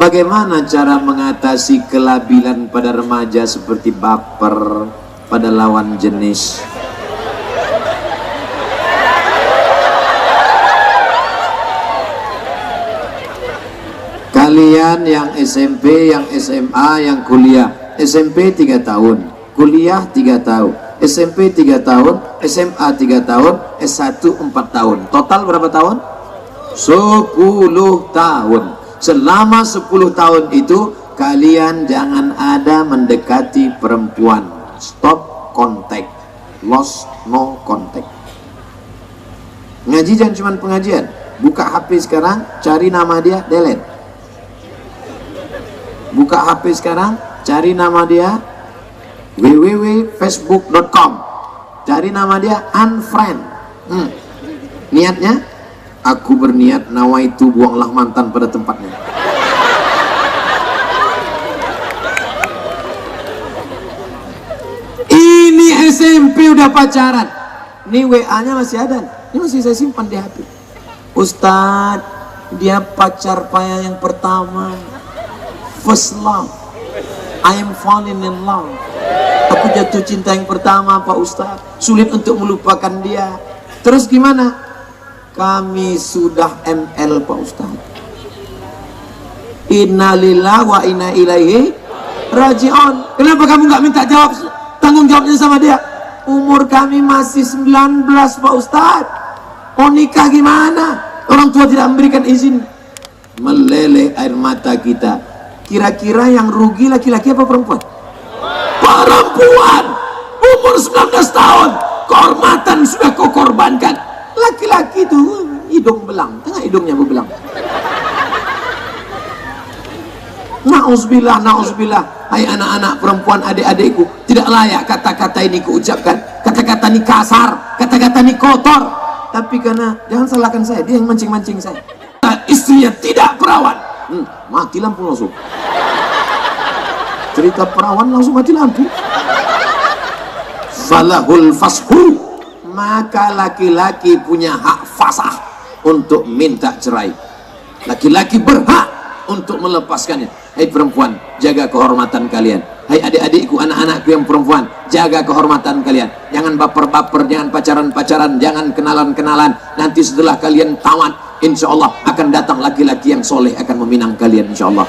Bagaimana cara mengatasi kelabilan pada remaja seperti baper pada lawan jenis? Kalian yang SMP, yang SMA, yang kuliah. SMP 3 tahun, kuliah 3 tahun, SMP 3 tahun, SMA 3 tahun, S1 4 tahun. Total berapa tahun? 10 tahun. Selama 10 tahun itu kalian jangan ada mendekati perempuan. Stop contact, lost no contact. Ngaji jangan cuma pengajian. Buka HP sekarang, cari nama dia, delete. Buka HP sekarang, cari nama dia, www.facebook.com, cari nama dia, unfriend. Niatnya, aku berniat nawaitu buanglah mantan pada tempatnya. Ini SMP udah pacaran. Ini WA-nya masih ada. Ini masih saya simpan di HP. Ustadz, dia pacar saya yang pertama. First love, I am falling in love. Aku jatuh cinta yang pertama Pak Ustadz. Sulit untuk melupakan dia. Terus gimana? Kami sudah ML Pak Ustadz. Innalillahi wa inna ilaihi raji'un. Kenapa kamu nggak minta jawab, tanggung jawabnya sama dia? Umur kami masih 19 Pak Ustadz. Mau nikah gimana? Orang tua tidak memberikan izin. Meleleh air mata kita. Kira-kira yang rugi laki-laki apa perempuan? Perempuan. Umur 19 tahun, kehormatan sudah kau korbankan. Laki-laki itu hidung belang, tengah hidungnya berbelang. Na'udzubillah, na'udzubillah. Hai anak-anak perempuan, adik-adikku, tidak layak kata-kata ini kuucapkan. Kata-kata ini kasar, kata-kata ini kotor. Tapi karena, jangan salahkan saya, dia yang mancing-mancing saya. Istrinya tidak perawan. Mati lampu langsung. Cerita perawan langsung mati lampu. Falahul fashu, maka laki-laki punya hak fasah untuk minta cerai. Laki-laki berhak untuk melepaskannya. Hai perempuan, jaga kehormatan kalian. Hai adik-adikku, anak-anakku yang perempuan, jaga kehormatan kalian. Jangan baper-baper, jangan pacaran-pacaran, jangan kenalan-kenalan. Nanti setelah kalian tamat, insya Allah akan datang laki-laki yang soleh akan meminang kalian, insya Allah.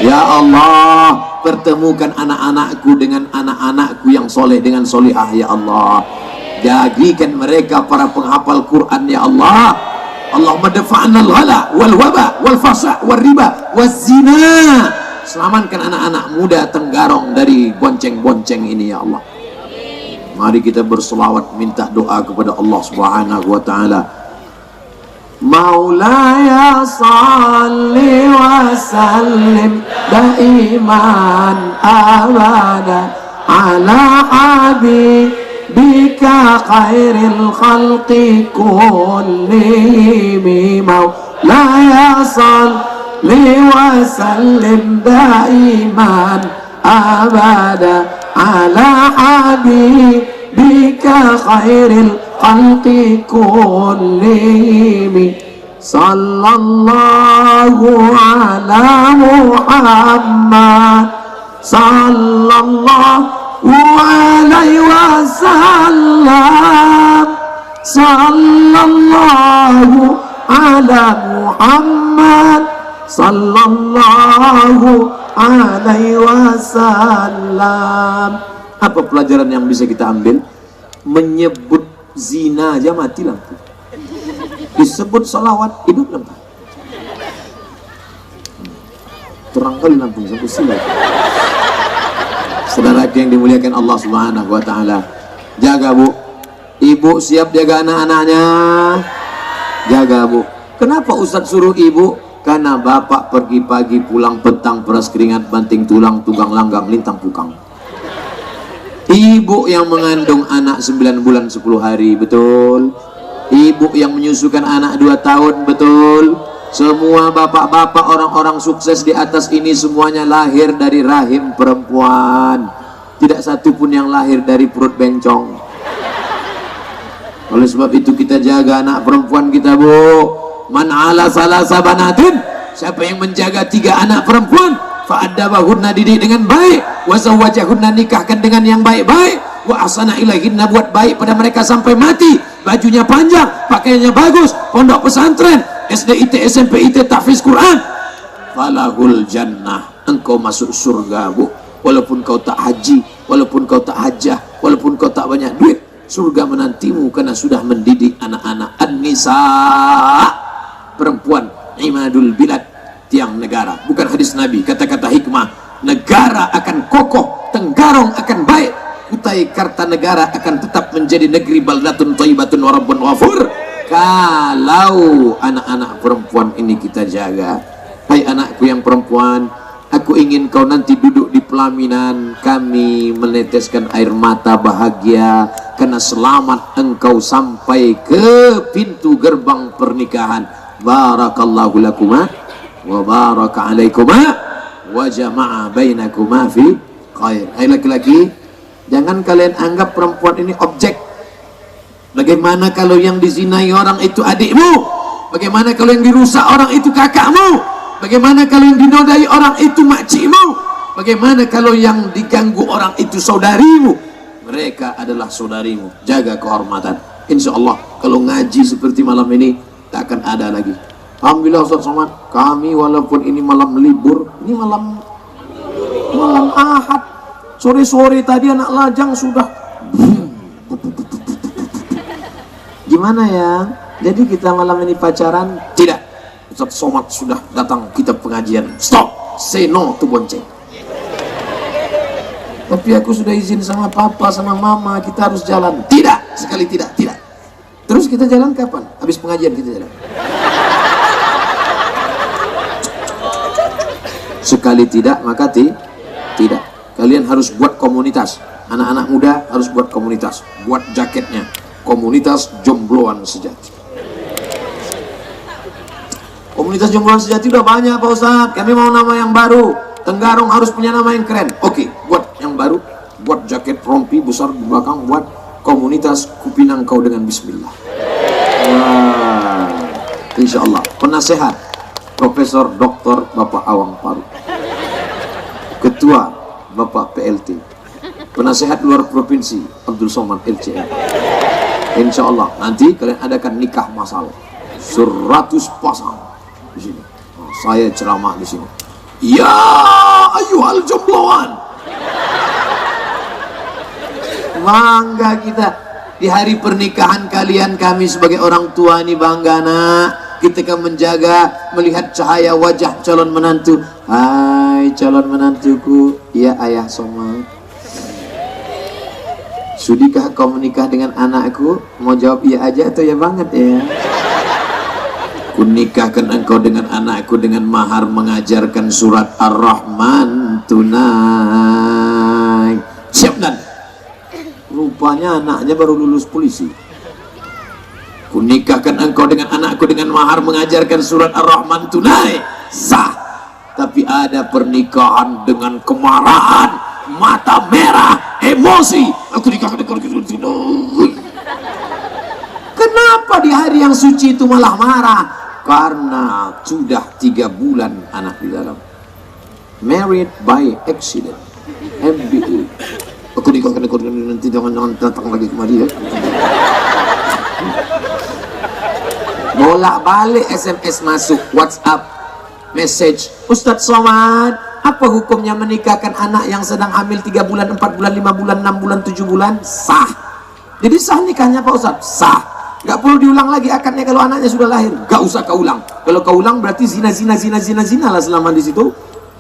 Ya Allah, pertemukan anak-anakku dengan anak-anakku yang soleh dengan solihah, ya Allah. Jadikan mereka para penghafal Quran, ya Allah. Allahumma dafa'na al-ghala wal waba wal fasa wal riba waz zina. Selamatkan anak-anak muda Tenggarong dari bonceng-bonceng ini, ya Allah. Mari kita berselawat minta doa kepada Allah Subhanahu wa taala. Maulaya salli wa sallim daiman abada ala habibika khairil khalqi kullihim. Maulaya salli wa sallim daiman abada ala habibika khairil khalqi kullihim. Sallallahu ala Muhammad sallallahu alaihi wasallam. Sallallahu ala Muhammad sallallahu alaihi wasallam. Apa pelajaran yang bisa kita ambil? Menyebut zina aja mati lampu, disebut salawat hidup lampu. Terang kali lampu sampai silat. Saudara yang dimuliakan Allah Subhanahu wa taala, jaga Bu. Ibu siap jaga anak-anaknya? Jaga Bu. Kenapa Ustadz suruh ibu? Karena bapak pergi pagi pulang petang, peras keringat, banting tulang, tunggang langgang, lintang pukang. Ibu yang mengandung anak 9 bulan 10 hari, betul. Ibu yang menyusukan anak 2 tahun, betul. Semua bapak-bapak orang-orang sukses di atas ini semuanya lahir dari rahim perempuan. Tidak satu pun yang lahir dari perut bencong. Oleh sebab itu kita jaga anak perempuan kita, Bu. Man ala salasa banatin Siapa yang menjaga 3 anak perempuan, fa'addabahunna, didik dengan baik, wa zawwajahunna, nikahkan dengan yang baik-baik, wa ahsana ilaihinna, buat baik pada mereka sampai mati, bajunya panjang, pakaiannya bagus, pondok pesantren, SD IT SMP IT tahfiz Quran, falahul jannah, engkau masuk surga bu. Walaupun kau tak haji, walaupun kau tak hajah, walaupun kau tak banyak duit, surga menantimu karena sudah mendidik anak-anak. An-nisa, perempuan, imadul bilad, tiang negara. Bukan hadis Nabi, kata-kata hikmah. Negara akan kokoh, Tenggarong akan baik, Kutai Kartanegara akan tetap menjadi negeri baldatun thayyibatun wa rabbun ghafur, kalau anak-anak perempuan ini kita jaga. Hai anakku yang perempuan, aku ingin kau nanti duduk di pelaminan kami meneteskan air mata bahagia karena selamat engkau sampai ke pintu gerbang pernikahan. Barakallahu lakuma wa baraka alaikuma wa jama'a bainakuma fi khair. Hai laki-laki, jangan kalian anggap perempuan ini objek. Bagaimana kalau yang dizinai orang itu adikmu? Bagaimana kalau yang dirusak orang itu kakakmu? Bagaimana kalau yang dinodai orang itu makcikmu? Bagaimana kalau yang diganggu orang itu saudarimu? Mereka adalah saudarimu. Jaga kehormatan. Insya Allah kalau ngaji seperti malam ini tak akan ada lagi. Alhamdulillah Ustaz Somad, kami walaupun ini malam libur, ini malam Ahad, sore-sore tadi anak lajang sudah gimana ya? Jadi kita malam ini pacaran? Tidak. Ustaz Somad sudah datang kita pengajian. Stop, say no to bonceng. Tapi aku sudah izin sama papa sama mama, kita harus jalan. Tidak, sekali tidak. Terus kita jalan kapan? Habis pengajian kita jalan. Sekali tidak maka tidak. Kalian harus buat komunitas. Anak-anak muda harus buat komunitas. Buat jaketnya, komunitas jombloan sejati. Komunitas jombloan sejati udah banyak Pak Ustadz. Kami mau nama yang baru. Tenggarong harus punya nama yang keren. Oke, buat yang baru. Buat jaket rompi besar di belakang. Buat komunitas kupinang kau dengan bismillah. Wah, insya Allah. Penasehat Profesor Dr. Bapak Awang Paru. Ketua Bapak PLT. Penasehat luar provinsi Abdul Somad LCM. Insya Allah nanti kalian adakan nikah masal 100 pasang di sini. Saya ceramah di sini. Ya ayyuhal jombloan. Bangga kita di hari pernikahan kalian. Kami sebagai orang tua ini bangga nak. Ketika menjaga melihat cahaya wajah calon menantu. Hai calon menantuku. Ya ayah Somad, sudikah kau menikah dengan anakku? Mau jawab iya aja atau ya banget ya? Kunikahkan engkau dengan anakku dengan mahar mengajarkan surat Ar-Rahman tunai. Siap dan rupanya anaknya baru lulus polisi. Kunikahkan engkau dengan anakku dengan mahar mengajarkan surat Ar-Rahman tunai. Sah. Tapi ada pernikahan dengan kemarahan, mata merah, emosi. Aku nikahkan engkau. Kenapa di hari yang suci itu malah marah? Karena sudah 3 bulan anak di dalam. Married by accident. MBA. Aku nikahkan nanti jangan datang lagi kemari ya. Bolak-balik SMS masuk, WhatsApp message, Ustadz Somad, apa hukumnya menikahkan anak yang sedang hamil 3 bulan, 4 bulan, 5 bulan, 6 bulan, 7 bulan? Sah. Jadi sah nikahnya Pak Ustadz? Sah. Gak perlu diulang lagi akadnya kalau anaknya sudah lahir. Gak usah kau ulang. Kalau kau ulang berarti zina lah selama di situ.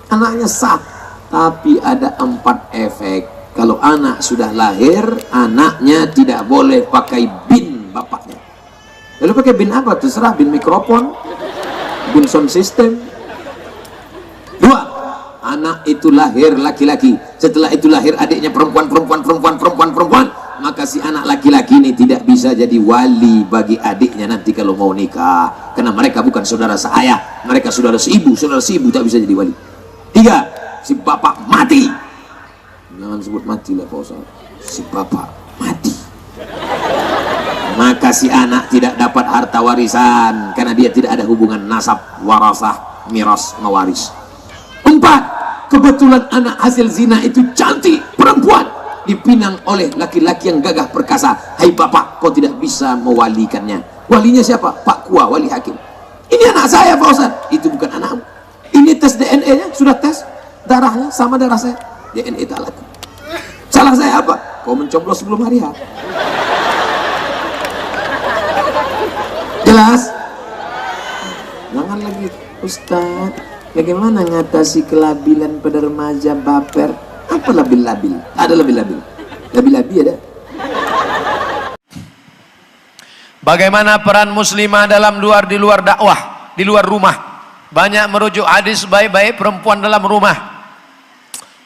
Anaknya sah. Tapi ada 4 efek. Kalau anak sudah lahir, anaknya tidak boleh pakai bin bapaknya. Lalu pakai bin apa? Terserah, bin mikrofon, bin sound system. 2, anak itu lahir laki-laki. Setelah itu lahir adiknya perempuan. Maka si anak laki-laki ini tidak bisa jadi wali bagi adiknya nanti kalau mau nikah. Karena mereka bukan saudara seayah, mereka saudara seibu tak bisa jadi wali. 3, si bapak mati. Jangan sebut mati lah Pak Ustaz. Si bapak mati. Maka si anak tidak dapat harta warisan karena dia tidak ada hubungan nasab warasah. miras mewaris. 4, kebetulan anak hasil zina itu cantik, perempuan, dipinang oleh laki-laki yang gagah perkasa. Hai bapak, kau tidak bisa mewalikannya. Walinya siapa? Pak Kua, wali hakim. Ini anak saya Pak Ustaz. Itu bukan anakmu. Ini tes DNA nya, sudah tes darahnya sama darah saya, DNA tak laku. Salah saya apa? Kau mencoblos sebelum hari H. Jelas? Jangan lagi, Ustaz, bagaimana ngatasi kelabilan pada remaja baper? Apa labil-labil? Ada labil-labil. Labil-labil ada. Bagaimana peran muslimah di luar dakwah, di luar rumah? Banyak merujuk hadis baik-baik perempuan dalam rumah.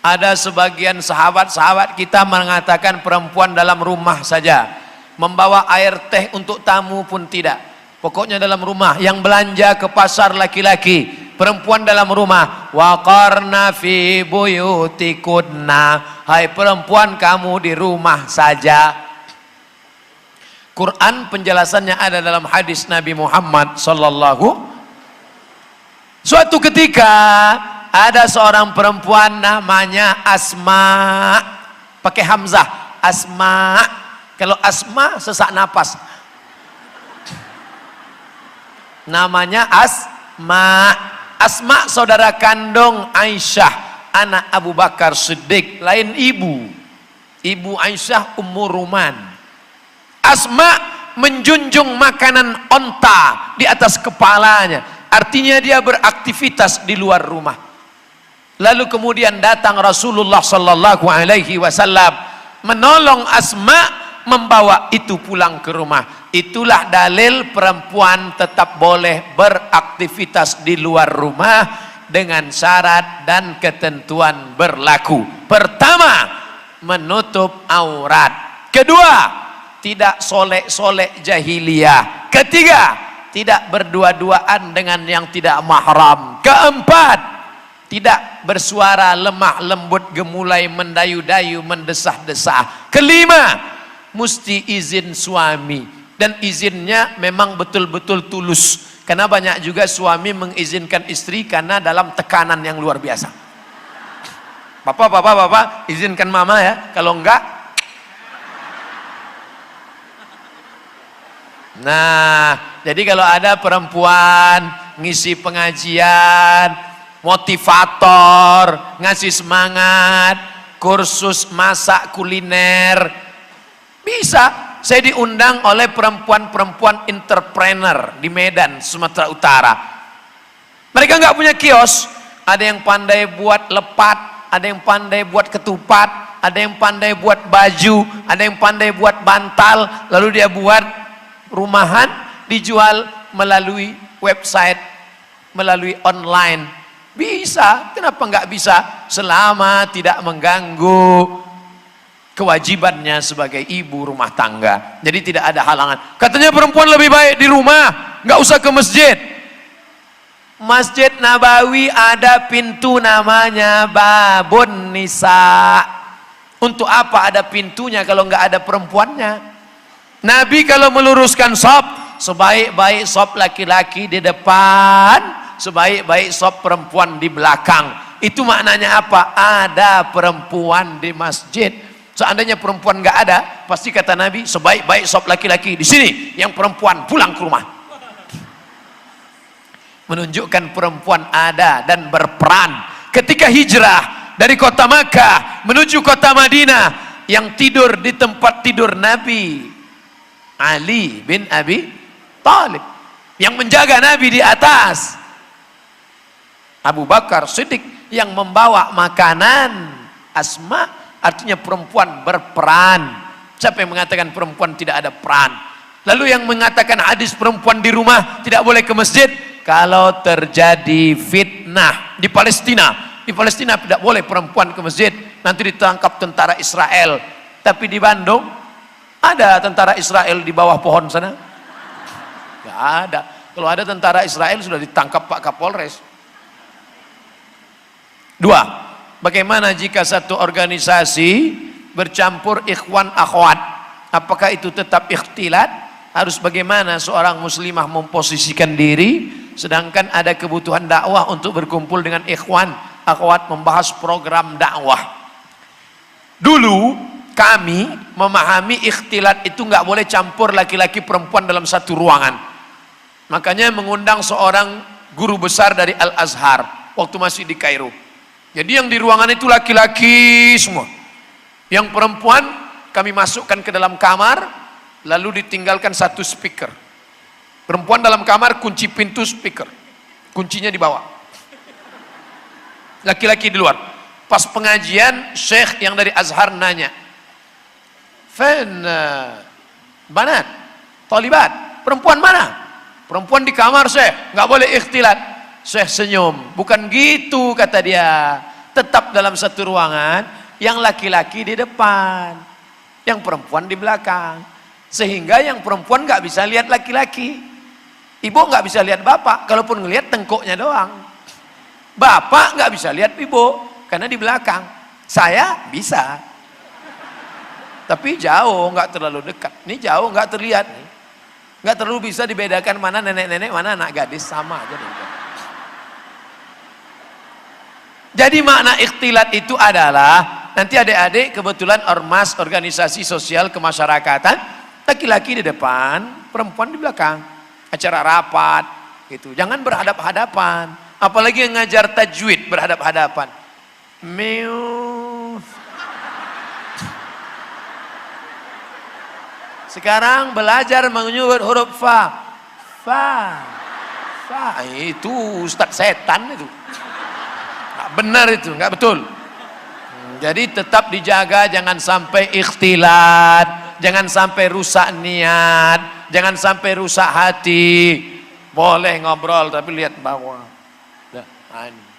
Ada sebagian sahabat-sahabat kita mengatakan perempuan dalam rumah saja. Membawa air teh untuk tamu pun tidak. Pokoknya dalam rumah. Yang belanja ke pasar laki-laki, perempuan dalam rumah. Waqarna fi buyutikunna. Hai perempuan, kamu di rumah saja. Quran penjelasannya ada dalam hadis Nabi Muhammad sallallahu. Suatu ketika ada seorang perempuan namanya Asma, pakai hamzah, Asma. Kalau Asma sesak napas, namanya Asma. Asma saudara kandung Aisyah, anak Abu Bakar Siddiq, lain ibu. Ibu Aisyah Ummu Ruman. Asma menjunjung makanan onta di atas kepalanya. Artinya dia beraktivitas di luar rumah. Lalu kemudian datang Rasulullah sallallahu alaihi wasallam menolong Asma membawa itu pulang ke rumah. Itulah dalil perempuan tetap boleh beraktivitas di luar rumah dengan syarat dan ketentuan berlaku. Pertama, menutup aurat. Kedua, tidak solek-solek jahiliyah. Ketiga, tidak berdua-duaan dengan yang tidak mahram. Keempat, tidak bersuara lemah lembut, gemulai, mendayu-dayu, mendesah-desah. Kelima, mesti izin suami, dan izinnya memang betul-betul tulus. Karena banyak juga suami mengizinkan istri karena dalam tekanan yang luar biasa. Bapak, izinkan mama ya, kalau enggak. Nah, jadi kalau ada perempuan ngisi pengajian, motivator, ngasih semangat, kursus masak kuliner, bisa. Saya diundang oleh perempuan-perempuan entrepreneur di Medan, Sumatera Utara. Mereka nggak punya kios. Ada yang pandai buat lepat, ada yang pandai buat ketupat, ada yang pandai buat baju, ada yang pandai buat bantal. Lalu dia buat rumahan, dijual melalui website, melalui online. Bisa, kenapa nggak bisa? Selama tidak mengganggu kewajibannya sebagai ibu rumah tangga. Jadi tidak ada halangan. Katanya perempuan lebih baik di rumah, nggak usah ke masjid. Masjid Nabawi ada pintu namanya Babun Nisa. Untuk apa ada pintunya kalau nggak ada perempuannya? Nabi kalau meluruskan shaf, sebaik-baik shaf laki-laki di depan, sebaik-baik shaf perempuan di belakang. Itu maknanya apa? Ada perempuan di masjid. Seandainya perempuan nggak ada, pasti kata Nabi, sebaik-baik shaf laki-laki di sini, yang perempuan pulang ke rumah. Menunjukkan perempuan ada dan berperan. Ketika hijrah dari kota Makkah menuju kota Madinah, yang tidur di tempat tidur Nabi Ali bin Abi Thalib, yang menjaga Nabi di atas Abu Bakar Siddiq, yang membawa makanan Asma. Artinya perempuan berperan. Siapa yang mengatakan perempuan tidak ada peran? Lalu yang mengatakan hadis perempuan di rumah tidak boleh ke masjid, kalau terjadi fitnah di Palestina. Di Palestina tidak boleh perempuan ke masjid, nanti ditangkap tentara Israel. Tapi di Bandung ada tentara Israel di bawah pohon sana? Gak ada. Kalau ada tentara Israel sudah ditangkap Pak Kapolres. Dua, bagaimana jika satu organisasi bercampur ikhwan akhwat? Apakah itu tetap ikhtilat? Harus bagaimana seorang muslimah memposisikan diri? sedangkan ada kebutuhan dakwah untuk berkumpul dengan ikhwan, akhwat membahas program dakwah. Dulu kami memahami ikhtilat itu nggak boleh campur laki-laki perempuan dalam satu ruangan. Makanya mengundang seorang guru besar dari Al-Azhar waktu masih di Kairo. Jadi yang di ruangan itu laki-laki semua. Yang perempuan kami masukkan ke dalam kamar, lalu ditinggalkan satu speaker. Perempuan dalam kamar, kunci pintu, speaker. Kuncinya dibawa. Laki-laki di luar. Pas pengajian, syekh yang dari Azhar nanya, banat, talibat, perempuan mana? Perempuan di kamar, syekh, nggak boleh ikhtilat. Syekh senyum, bukan gitu kata dia. Tetap dalam satu ruangan, yang laki-laki di depan, yang perempuan di belakang. Sehingga yang perempuan nggak bisa lihat laki-laki. Ibu nggak bisa lihat bapak, kalaupun ngelihat tengkuknya doang. Bapak nggak bisa lihat ibu, karena di belakang. Saya bisa. Tapi jauh, nggak terlalu dekat. Ini jauh, nggak terlihat nih. Nggak terlalu bisa dibedakan mana nenek-nenek, mana anak gadis, sama aja. Jadi makna ikhtilat itu adalah, nanti adik-adik kebetulan ormas, organisasi sosial kemasyarakatan, laki-laki di depan, perempuan di belakang. Acara rapat, gitu. Jangan berhadap-hadapan. Apalagi yang ngajar tajwid berhadap-hadapan. Sekarang belajar menyebut huruf fa. Fa. Itu ustaz setan itu. Nggak benar itu, nggak betul. Jadi tetap dijaga, jangan sampai ikhtilat, jangan sampai rusak niat, jangan sampai rusak hati. Boleh ngobrol tapi lihat bawah.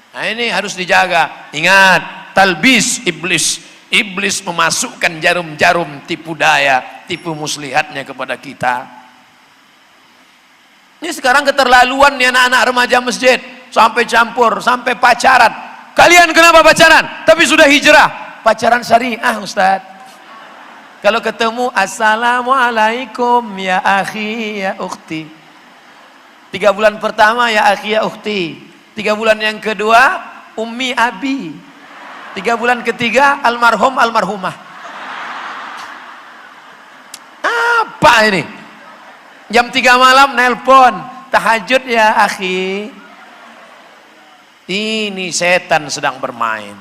Nah ini harus dijaga. Ingat, talbis iblis. Iblis memasukkan jarum-jarum tipu daya, tipu muslihatnya kepada kita. Ini sekarang keterlaluan nih anak-anak remaja masjid, sampai campur, sampai pacaran. Kalian kenapa pacaran? Tapi sudah hijrah. Pacaran syariah, Ustaz. Kalau ketemu, assalamualaikum ya akhi ya ukhti. 3 bulan pertama ya akhi ya ukhti. 3 bulan yang kedua, ummi abi. 3 bulan ketiga, almarhum almarhumah. Apa ini? Jam 3 malam nelpon, tahajud ya akhi. Ini setan sedang bermain.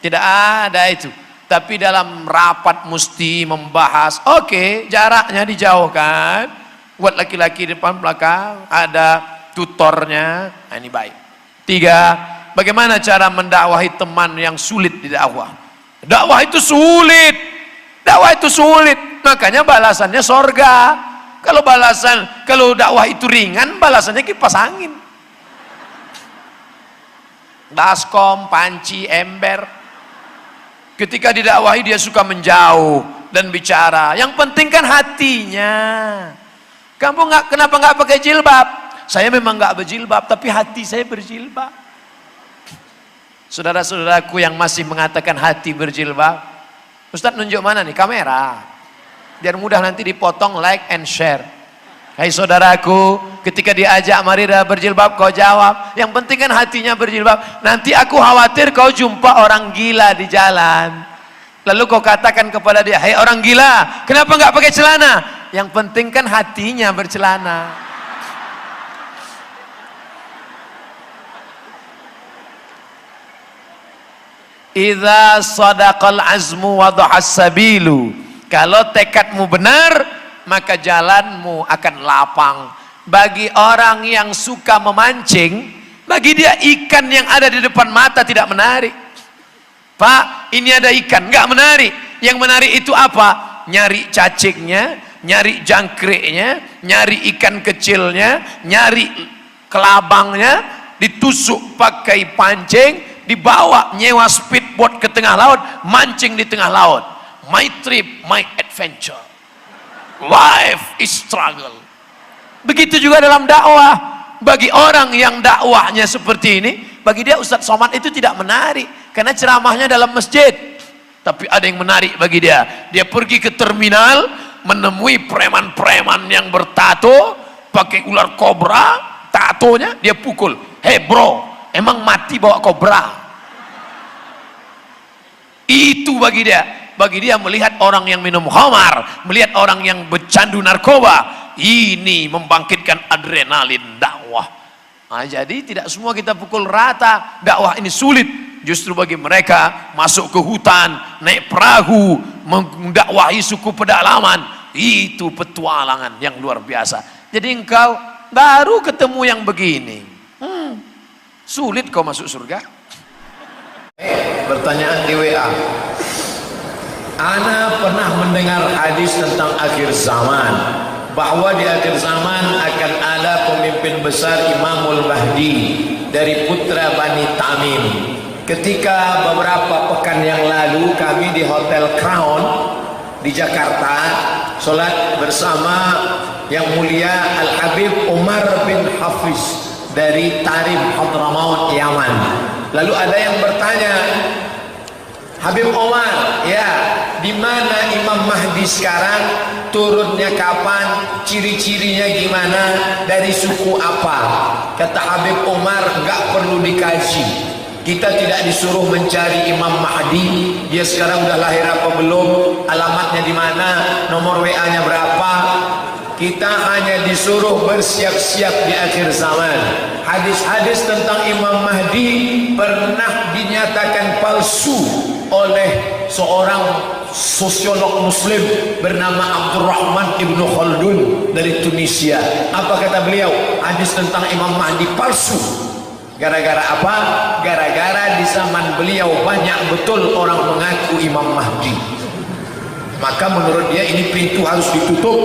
Tidak ada itu. Tapi dalam rapat mesti membahas. Oke, jaraknya dijauhkan. Buat laki-laki depan belakang, ada tutornya. Nah, ini baik. 3, bagaimana cara mendakwahi teman yang sulit di dakwah? Dakwah itu sulit. Dakwah itu sulit. Makanya balasannya sorga. Kalau dakwah itu ringan, balasannya kipas angin. Baskom, panci, ember. Ketika didakwahi dia suka menjauh dan bicara. Yang penting kan hatinya. Kamu kenapa nggak pakai jilbab? Saya memang nggak berjilbab, tapi hati saya berjilbab. Saudara-saudaraku yang masih mengatakan hati berjilbab, Ustadz nunjuk mana nih? Kamera. Biar mudah nanti dipotong, like and share. Hai saudaraku, ketika diajak mari berjilbab, kau jawab. Yang penting kan hatinya berjilbab. Nanti aku khawatir kau jumpa orang gila di jalan. Lalu kau katakan kepada dia, hai orang gila, kenapa nggak pakai celana? Yang penting kan hatinya bercelana. Idza sadaqal azmu wa dhahas sabilu. Kalau tekadmu benar, maka jalanmu akan lapang. Bagi orang yang suka memancing, bagi dia ikan yang ada di depan mata tidak menarik. Pak, ini ada ikan, nggak menarik. Yang menarik itu apa? Nyari cacingnya, nyari jangkriknya, nyari ikan kecilnya, nyari kelabangnya, ditusuk pakai pancing, dibawa nyewa speedboat ke tengah laut, mancing di tengah laut. My trip, my adventure. Life is struggle. Begitu juga dalam dakwah. Bagi orang yang dakwahnya seperti ini, bagi dia Ustadz Somad itu tidak menarik, karena ceramahnya dalam masjid. Tapi ada yang menarik bagi dia. Dia pergi ke terminal, menemui preman-preman yang bertato, pakai ular kobra, tatonya dia pukul. Hei bro, emang mati bawa kobra? Itu bagi dia melihat orang yang minum khamar, melihat orang yang bercandu narkoba, ini membangkitkan adrenalin dakwah. Nah, jadi tidak semua kita pukul rata. Dakwah ini sulit. Justru bagi mereka masuk ke hutan, naik perahu, mendakwahi suku pedalaman, itu petualangan yang luar biasa. Jadi engkau baru ketemu yang begini, sulit kau masuk surga. Pertanyaan di WA. Ana pernah mendengar hadis tentang akhir zaman, bahwa di akhir zaman akan ada pemimpin besar Imamul Mahdi dari putra Bani Tamim. Ketika beberapa pekan yang lalu kami di Hotel Crown di Jakarta sholat bersama yang mulia Al-Habib Umar bin Hafiz dari Tarim Hadramaut Yaman. Lalu ada yang bertanya, Habib Omar, ya, di mana Imam Mahdi sekarang, turunnya kapan, ciri-cirinya gimana, dari suku apa? Kata Habib Omar, enggak perlu dikaji. Kita tidak disuruh mencari Imam Mahdi, dia sekarang udah lahir apa belum, alamatnya di mana, nomor WA-nya berapa. Kita hanya disuruh bersiap-siap di akhir zaman. Hadis-hadis tentang Imam Mahdi pernah dinyatakan palsu oleh seorang sosiolog muslim bernama Abdurrahman Ibnu Khaldun dari Tunisia. Apa kata beliau? Hadis tentang Imam Mahdi palsu. Gara-gara apa? Gara-gara di zaman beliau banyak betul orang mengaku Imam Mahdi. Maka menurut dia ini pintu harus ditutup.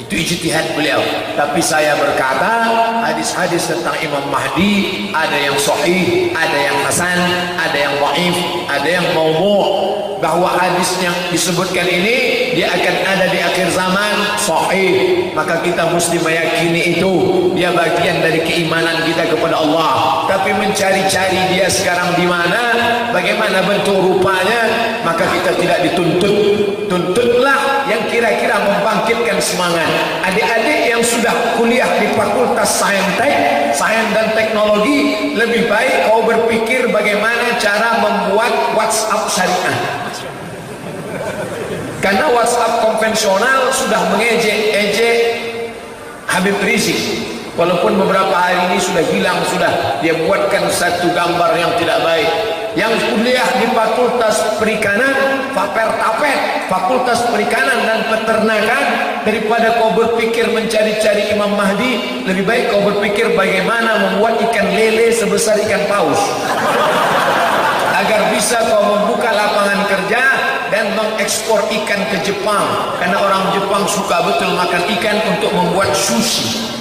Itu ijtihad beliau. Tapi saya berkata, hadis-hadis tentang Imam Mahdi ada yang sahih, ada yang hasan, ada yang dhaif, ada yang maudhu'. Bahwa hadis yang disebutkan ini dia akan ada di akhir zaman sahih, maka kita mesti meyakini itu. Dia bagian dari keimanan kita kepada Allah. Tapi mencari-cari dia sekarang di mana, bagaimana bentuk rupanya, maka kita tidak dituntut. Tuntutlah yang kira-kira membangkitkan semangat. Adik-adik yang sudah kuliah di Fakultas Sains dan Teknologi, lebih baik kau berpikir bagaimana cara membuat WhatsApp syariah. Karena WhatsApp konvensional sudah mengejek-ejek Habib Rizik. Walaupun beberapa hari ini sudah hilang, sudah dia buatkan satu gambar yang tidak baik. Yang kuliah di Fakultas Perikanan, Fakultas Perikanan dan Peternakan, daripada kau berpikir mencari-cari Imam Mahdi, lebih baik kau berpikir bagaimana membuat ikan lele sebesar ikan paus, agar bisa kau membuka lapangan kerja dan mengekspor ikan ke Jepang. Karena orang Jepang suka betul makan ikan untuk membuat sushi.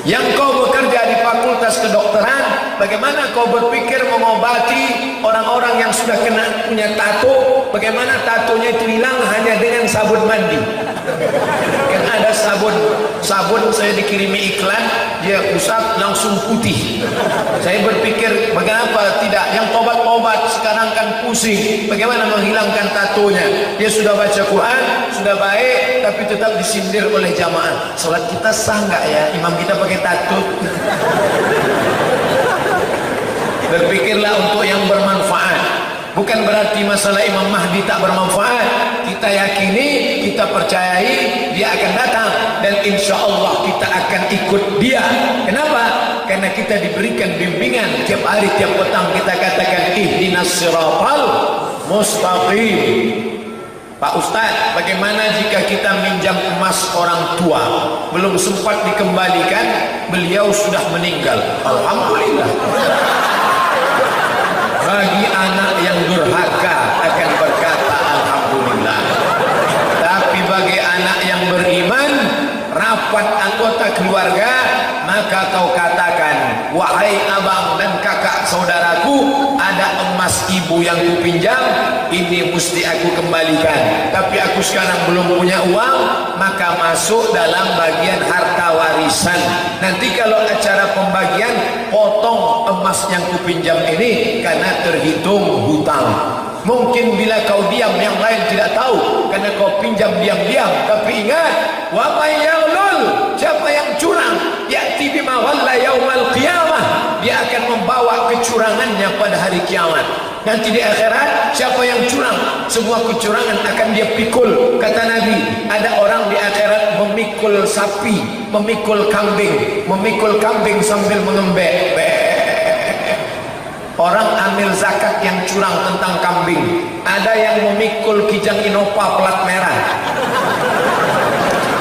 Yang kau bekerja di Fakultas Kedokteran, bagaimana kau berpikir mengobati orang-orang yang sudah kena punya tato, bagaimana tatonya itu hilang hanya dengan sabun mandi. Kan ada sabun saya dikirimi iklan, dia usap langsung putih. Saya berpikir bagaimana tidak, yang tobat-tobat sekarang kan pusing bagaimana menghilangkan tatonya. Dia sudah baca Quran, sudah baik, tapi tetap disindir oleh jamaah. Salat kita sah nggak ya, imam kita pakai tato? Berpikirlah untuk yang bermanfaat. Bukan berarti masalah Imam Mahdi tak bermanfaat. Kita yakini, kita percayai dia akan datang, dan insya Allah kita akan ikut dia. Kenapa? Karena kita diberikan bimbingan tiap hari, tiap petang kita katakan ihdinas siratal mustaqim. Pak Ustadz, bagaimana jika kita minjam emas orang tua, belum sempat dikembalikan, beliau sudah meninggal? Alhamdulillah. Bagi anak yang durhaka akan berkata alhamdulillah. Tapi bagi anak yang beriman, rapat anggota keluarga, maka kau katakan, wahai abang dan kakak saudaraku, ada emas ibu yang kupinjam, ini mesti aku kembalikan. Tapi aku sekarang belum punya uang, maka masuk dalam bagian harta warisan. Nanti kalau acara pembagian, potong emas yang kupinjam ini karena terhitung hutang. Mungkin bila kau diam, yang lain tidak tahu karena kau pinjam diam-diam. Tapi ingat, wa may yaghlul, siapa yang curang, ya'ti bima walla yaumal qiyamah, dia akan membawa kecurangannya pada hari kiamat. Nanti di akhirat siapa yang curang, semua kecurangan akan dia pikul. Kata Nabi, ada orang di akhirat memikul sapi, memikul kambing sambil mengembek. Orang amil zakat yang curang tentang kambing, ada yang memikul kijang Innova plat merah,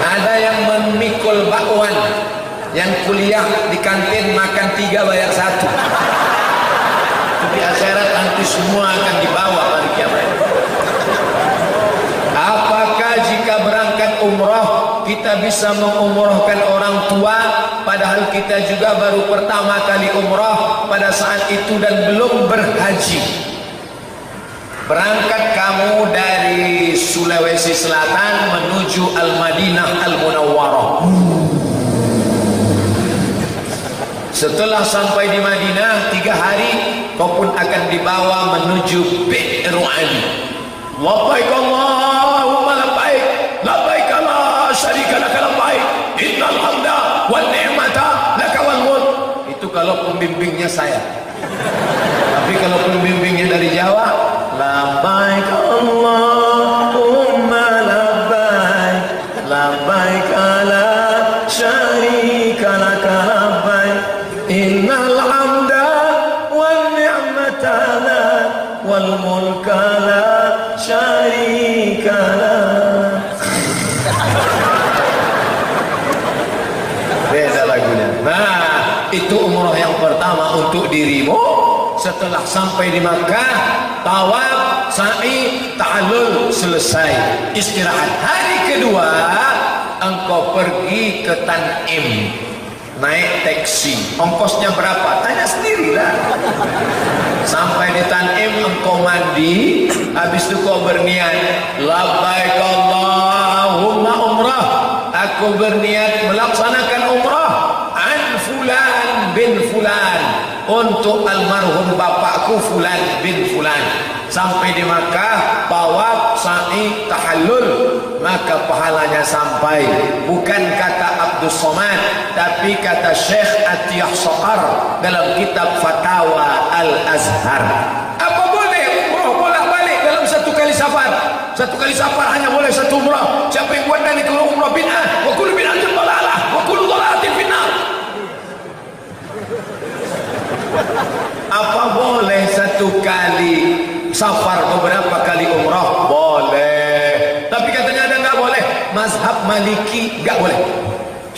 ada yang memikul bakwan, yang kuliah di kantin makan 3 bayar 1. Di akhirat nanti semua akan dibawa pada kiamat. Apakah jika berangkat umrah kita bisa mengumrahkan orang tua, padahal kita juga baru pertama kali umrah pada saat itu dan belum berhaji? Berangkat kamu dari Sulawesi Selatan menuju Al-Madinah Al-Munawwarah. Setelah sampai di Madinah 3 hari, kau pun akan dibawa menuju Bi'ru Ali. Labbaik Allahumma labbaik, labbaik la syarika laka labbaik, innal hamda wan ni'mata laka wal mulk. Itu kalau pembimbingnya saya. Tapi kalau pembimbingnya dari Jawa, labbaik Allahumma labbaik, labbaik la syarika laka labbaik, innal hamda wan ni'mata lak wal mulka la syarika lak. Beda lagunya. Nah, itu umrah yang pertama untuk dirimu. Setelah sampai di Makkah, tawaf, sa'i, ta'allul selesai, istirahat. Hari kedua engkau pergi ke Tan'im, naik taksi. Ongkosnya berapa? Tanya sendirilah. Sampai di Tan'im engkau mandi, habis itu kau berniat, labbaik Allahumma umrah, aku berniat melaksanakan umrah an fulan bin fulan, untuk almarhum bapakku fulan bin fulan. Sampai di Makkah, tawaf, sa'i, tahallul, maka pahalanya sampai. Bukan kata Abdus Somad, tapi kata Syekh Atiyah Soqar dalam kitab Fatawa Al-Azhar. Apa boleh umrah bolak-balik dalam satu kali safar? Satu kali safar hanya boleh satu umrah. Siapa yang buat dari kalau umrah bid'ah, wa kullu bid'atin dhalalah, wa kullu dhalalatin finnar. Apa boleh satu kali safar beberapa kali umrah? Boleh. Tapi katanya ada nggak boleh. Mazhab Maliki nggak boleh.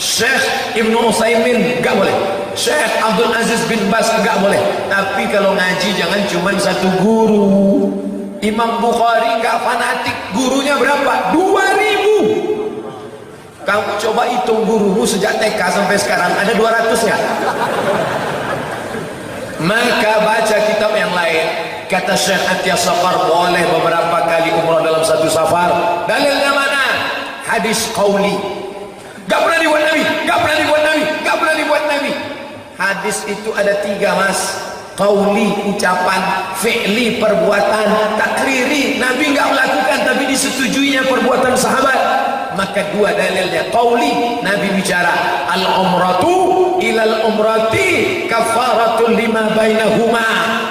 Syekh Ibnu Utsaimin nggak boleh. Syekh Abdul Aziz bin Bas nggak boleh. Tapi kalau ngaji jangan cuma satu guru. Imam Bukhari nggak fanatik. Gurunya berapa? 2000. Kamu coba hitung gurumu sejak TK sampai sekarang, ada 200 nggak? Maka baca kitab yang lain. Kata Syekh Atiyah Soqar, boleh beberapa kali umrah dalam satu safar. Dalilnya mana? Hadis qauli. Gak pernah dibuat Nabi, gak pernah dibuat Nabi, gak pernah dibuat Nabi. Hadis itu ada 3 mas. Qauli, ucapan, fi'li, perbuatan, takriri. Nabi gak melakukan tapi disetujuinya perbuatan sahabat. Maka 2 dalilnya. Qauli, Nabi bicara, al-umratu ilal umrati kafaratul lima bainahuma.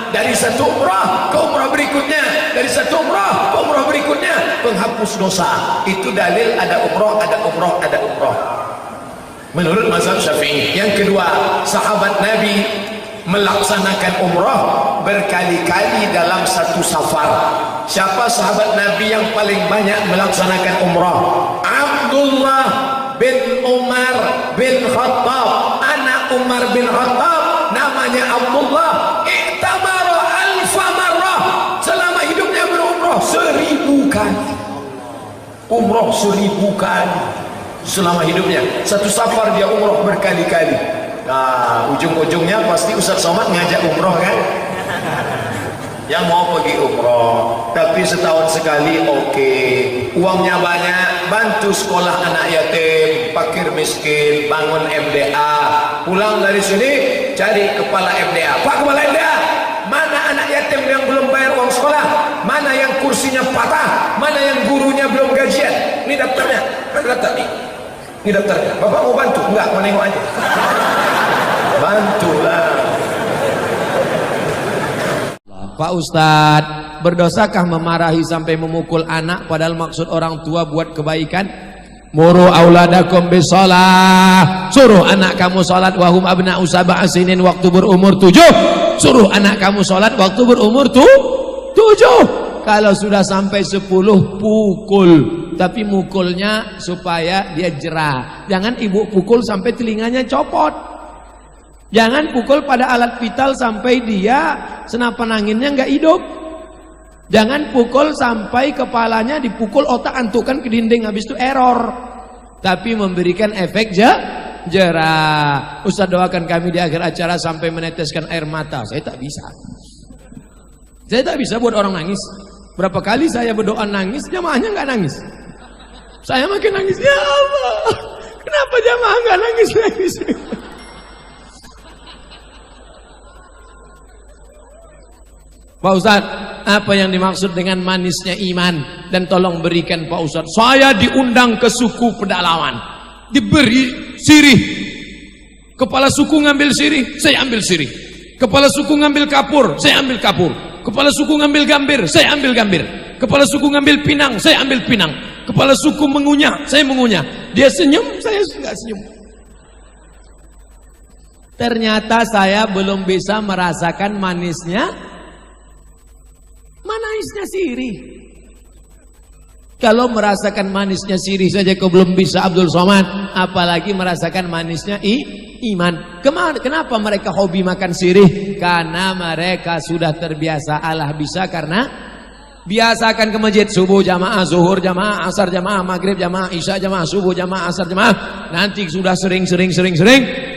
Dari satu umrah ke umrah berikutnya, dari satu umrah ke umrah berikutnya, penghapus dosa. Itu dalil ada umrah, ada umrah, ada umrah. Menurut mazhab Syafi'i. Yang kedua, sahabat Nabi melaksanakan umrah berkali-kali dalam satu safar. Siapa sahabat Nabi yang paling banyak melaksanakan umrah? Abdullah bin Umar bin Khattab. Anak Umar bin Khattab namanya Abdullah. I'tamara alfa marrah. Selama hidupnya berumrah 1000 kali. Umrah 1000 kali selama hidupnya. Satu safar dia umrah berkali-kali. Nah, ujung-ujungnya pasti Ustaz Somad ngajak umroh kan? Yang mau pergi umroh, tapi setahun sekali oke. Uangnya banyak, bantu sekolah anak yatim, fakir miskin, bangun MDA. Pulang dari sini cari kepala MDA. Pak kepala MDA, mana anak yatim yang belum bayar uang sekolah? Mana yang kursinya patah? Mana yang gurunya belum gajian? Ini daftarnya, daftar nih. Ini daftarnya. Bapak mau bantu? Enggak, mau nengok aja. Bantulah. Pak Ustadz, berdosakah memarahi sampai memukul anak padahal maksud orang tua buat kebaikan? Muru auladakum bisalah. Suruh anak kamu salat wahum abna'u sab'a sinin waktu berumur 7. Suruh anak kamu salat waktu berumur 7. Kalau sudah sampai 10 pukul. Tapi mukulnya supaya dia jerah. Jangan ibu pukul sampai telinganya copot. Jangan pukul pada alat vital sampai dia senapan anginnya nggak hidup. Jangan pukul sampai kepalanya dipukul, otak antukan ke dinding, habis itu error. Tapi memberikan efek jerah. Ustaz doakan kami di akhir acara sampai meneteskan air mata. Saya tak bisa. Saya tak bisa buat orang nangis. Berapa kali saya berdoa nangis, jamaahnya nggak nangis. Saya makin nangis. Ya Allah, kenapa jamaah nggak nangis? Pak Ustadz, apa yang dimaksud dengan manisnya iman? Dan tolong berikan Pak Ustadz. Saya diundang ke suku pedalaman, diberi sirih. Kepala suku ngambil sirih, saya ambil sirih. Kepala suku ngambil kapur, saya ambil kapur. Kepala suku ngambil gambir, saya ambil gambir. Kepala suku ngambil pinang, saya ambil pinang. Kepala suku mengunyah, saya mengunyah. Dia senyum, saya nggak senyum. Ternyata saya belum bisa merasakan manisnya sirih. Kalau merasakan manisnya sirih saja kau belum bisa Abdul Somad, apalagi merasakan manisnya iman. Kenapa mereka hobi makan sirih? Karena mereka sudah terbiasa. Allah bisa karena biasakan ke masjid subuh jamaah, zuhur jamaah, asar jamaah, maghrib jamaah, isya jamaah, subuh jamaah, asar jamaah. Nanti sudah sering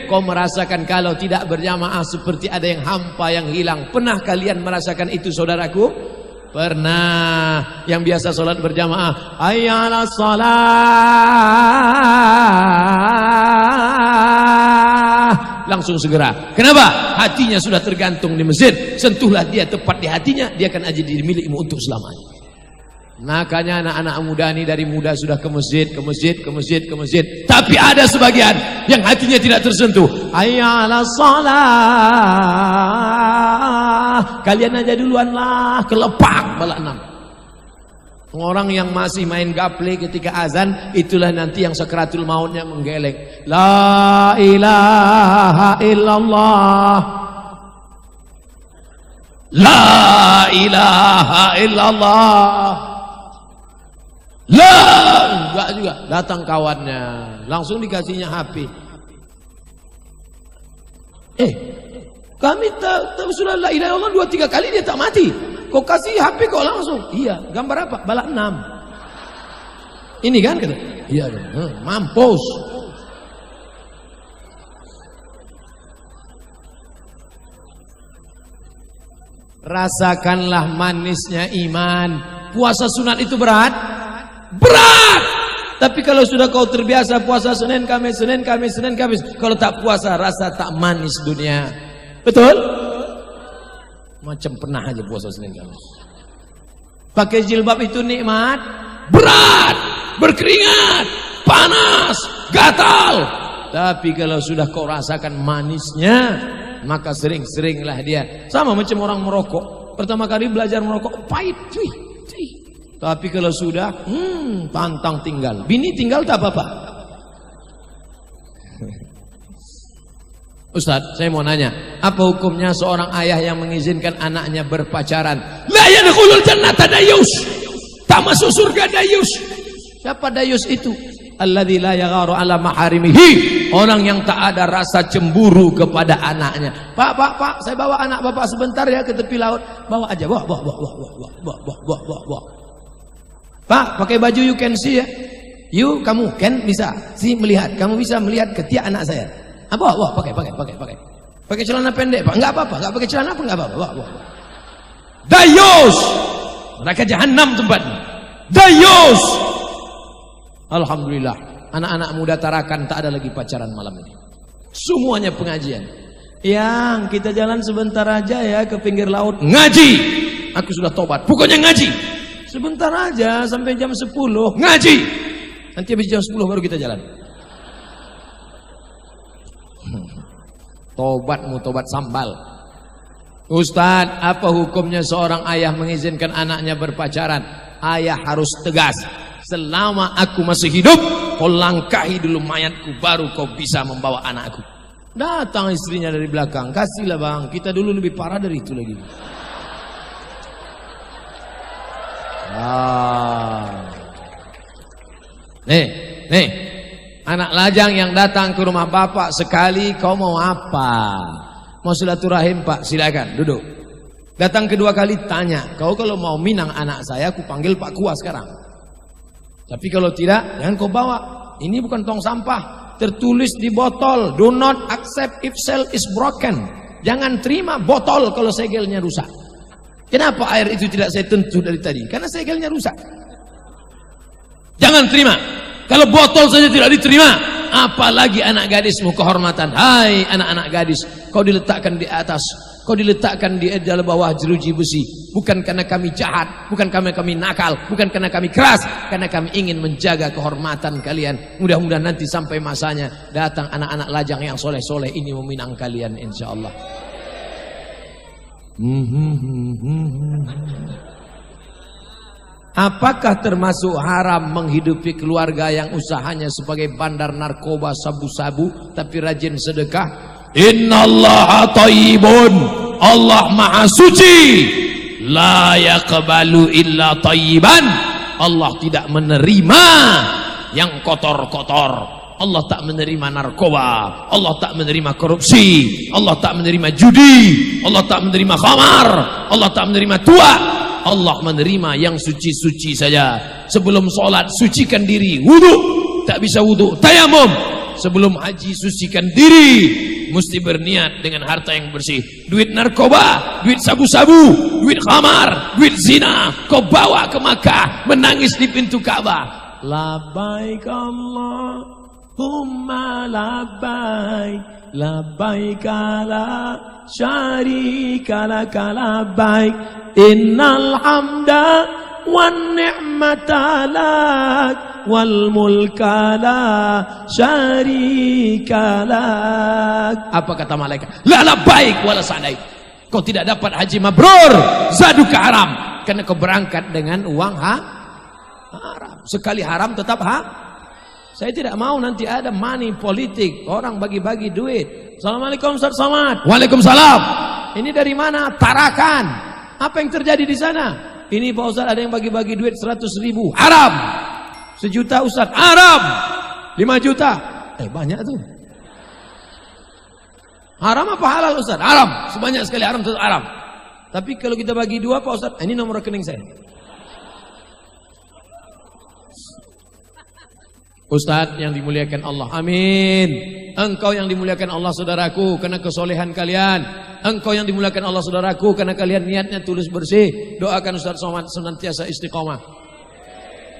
kau merasakan kalau tidak berjamaah seperti ada yang hampa yang hilang. Pernah kalian merasakan itu saudaraku? Pernah. Yang biasa sholat berjamaah, hayya 'alas shalah, langsung segera. Kenapa? Hatinya sudah tergantung di masjid. Sentuhlah dia tepat di hatinya, dia akan jadi milikmu untuk selamanya. Makanya anak-anak muda ini dari muda sudah ke masjid. Tapi ada sebagian yang hatinya tidak tersentuh. Hayya 'alas shalah, kalian aja duluan lah, kelepak bala 6. Orang yang masih main gaple ketika azan, itulah nanti yang sakaratul mautnya menggeleng. La ilaha illallah, la ilaha illallah. Lah, enggak juga. Datang kawannya, langsung dikasihnya HP. Kami tak sudah la ilaha illallah 2-3 kali dia tak mati. Kau kasih HP kau langsung. Iya, gambar apa? Balak 6. Ini kan kata. Iya, mampus. Rasakanlah manisnya iman. Puasa sunat itu berat. Tapi kalau sudah kau terbiasa puasa Senin Kamis, kalau tak puasa rasa tak manis dunia. Betul? Macam pernah aja puasa Senin Kamis. Pakai jilbab itu nikmat, berat, berkeringat, panas, gatal. Tapi kalau sudah kau rasakan manisnya, maka sering-seringlah dia. Sama macam orang merokok. Pertama kali belajar merokok pahit, cuy. Tapi kalau sudah, pantang tinggal. Bini tinggal tak apa-apa. Ustaz, saya mau nanya, apa hukumnya seorang ayah yang mengizinkan anaknya berpacaran? La yadkhulul jannata dayus. Tak masuk surga dayus. Siapa dayus itu? Alladzi la yagharu ala maharimihi. Orang yang tak ada rasa cemburu kepada anaknya. Pak, saya bawa anak bapak sebentar ya ke tepi laut. Bawa aja, bawa. Pak, pakai baju you can see ya. You, kamu can bisa sih melihat. Kamu bisa melihat ketiak anak saya. Bawa, pakai. Pakai celana pendek, Pak. Enggak apa-apa, enggak pakai celana apa enggak apa-apa. Bawa. Dayus. Neraka jahanam tempatnya. Dayus. Alhamdulillah, anak-anak muda Tarakan tak ada lagi pacaran malam ini. Semuanya pengajian. Yang kita jalan sebentar aja ya ke pinggir laut ngaji. Aku sudah tobat. Pokoknya ngaji. Sebentar aja sampai jam 10 ngaji. Nanti habis jam 10 baru kita jalan. Tobatmu tobat sambal. Ustadz, apa hukumnya seorang ayah mengizinkan anaknya berpacaran? Ayah harus tegas. Selama aku masih hidup, kau langkahi dulu mayatku, baru kau bisa membawa anakku. Datang istrinya dari belakang, kasihlah bang, kita dulu lebih parah dari itu lagi. Nih, anak lajang yang datang ke rumah bapak sekali, kau mau apa? Mau silaturahim pak, silakan duduk. Datang kedua kali tanya, kau kalau mau minang anak saya, aku panggil Pak Kuah sekarang. Tapi kalau tidak, jangan kau bawa. Ini bukan tong sampah, tertulis di botol, do not accept if shell is broken. Jangan terima botol kalau segelnya rusak. Kenapa air itu tidak saya tentu dari tadi? Karena segelnya rusak. Jangan terima. Kalau botol saja tidak diterima, apalagi anak gadismu kehormatan. Hai anak-anak gadis, kau diletakkan di atas, kau diletakkan di dalam bawah jeruji besi. Bukan karena kami jahat, bukan karena kami nakal, bukan karena kami keras, karena kami ingin menjaga kehormatan kalian. Mudah-mudahan nanti sampai masanya datang anak-anak lajang yang soleh-soleh ini meminang kalian insyaallah. Apakah termasuk haram menghidupi keluarga yang usahanya sebagai bandar narkoba sabu-sabu tapi rajin sedekah? Innallaha thayyibun, Allah maha suci, la yaqbalu illa thayyiban. Allah tidak menerima yang kotor-kotor. Allah tak menerima narkoba, Allah tak menerima korupsi, Allah tak menerima judi, Allah tak menerima khamar, Allah tak menerima tua. Allah menerima yang suci-suci saja. Sebelum sholat sucikan diri, wudu, tak bisa wudu, tayamum. Sebelum haji sucikan diri, mesti berniat dengan harta yang bersih. Duit narkoba, duit sabu-sabu, duit khamar, duit zina, kau bawa ke Makkah, menangis di pintu Ka'bah. Labbaik Allahumma labbaik, labbaik la syarika laka labbaik, innal hamda wan ni'mata lak wal mulka la syarika lak. Apa kata malaikat? La labbaik wala sa'daik. Kau tidak dapat haji mabrur, zaduka haram, karena kau berangkat dengan uang haram. Sekali haram tetap Saya tidak mau nanti ada money politik, orang bagi-bagi duit. Assalamualaikum Ustaz Somad. Waalaikumsalam. Ini dari mana? Tarakan. Apa yang terjadi di sana? Ini Pak Ustaz ada yang bagi-bagi duit 100.000. Haram. 1 juta Ustaz. Haram. 5 juta. Banyak tuh. Haram apa halal Ustaz? Haram. Sebanyak sekali haram tetap haram. Tapi kalau kita bagi 2 Pak Ustaz, ini nomor rekening saya. Ustaz yang dimuliakan Allah, amin. Engkau yang dimuliakan Allah saudaraku, karena kesolehan kalian. Engkau yang dimuliakan Allah saudaraku, karena kalian niatnya tulus bersih. Doakan Ustaz Somad senantiasa istiqomah.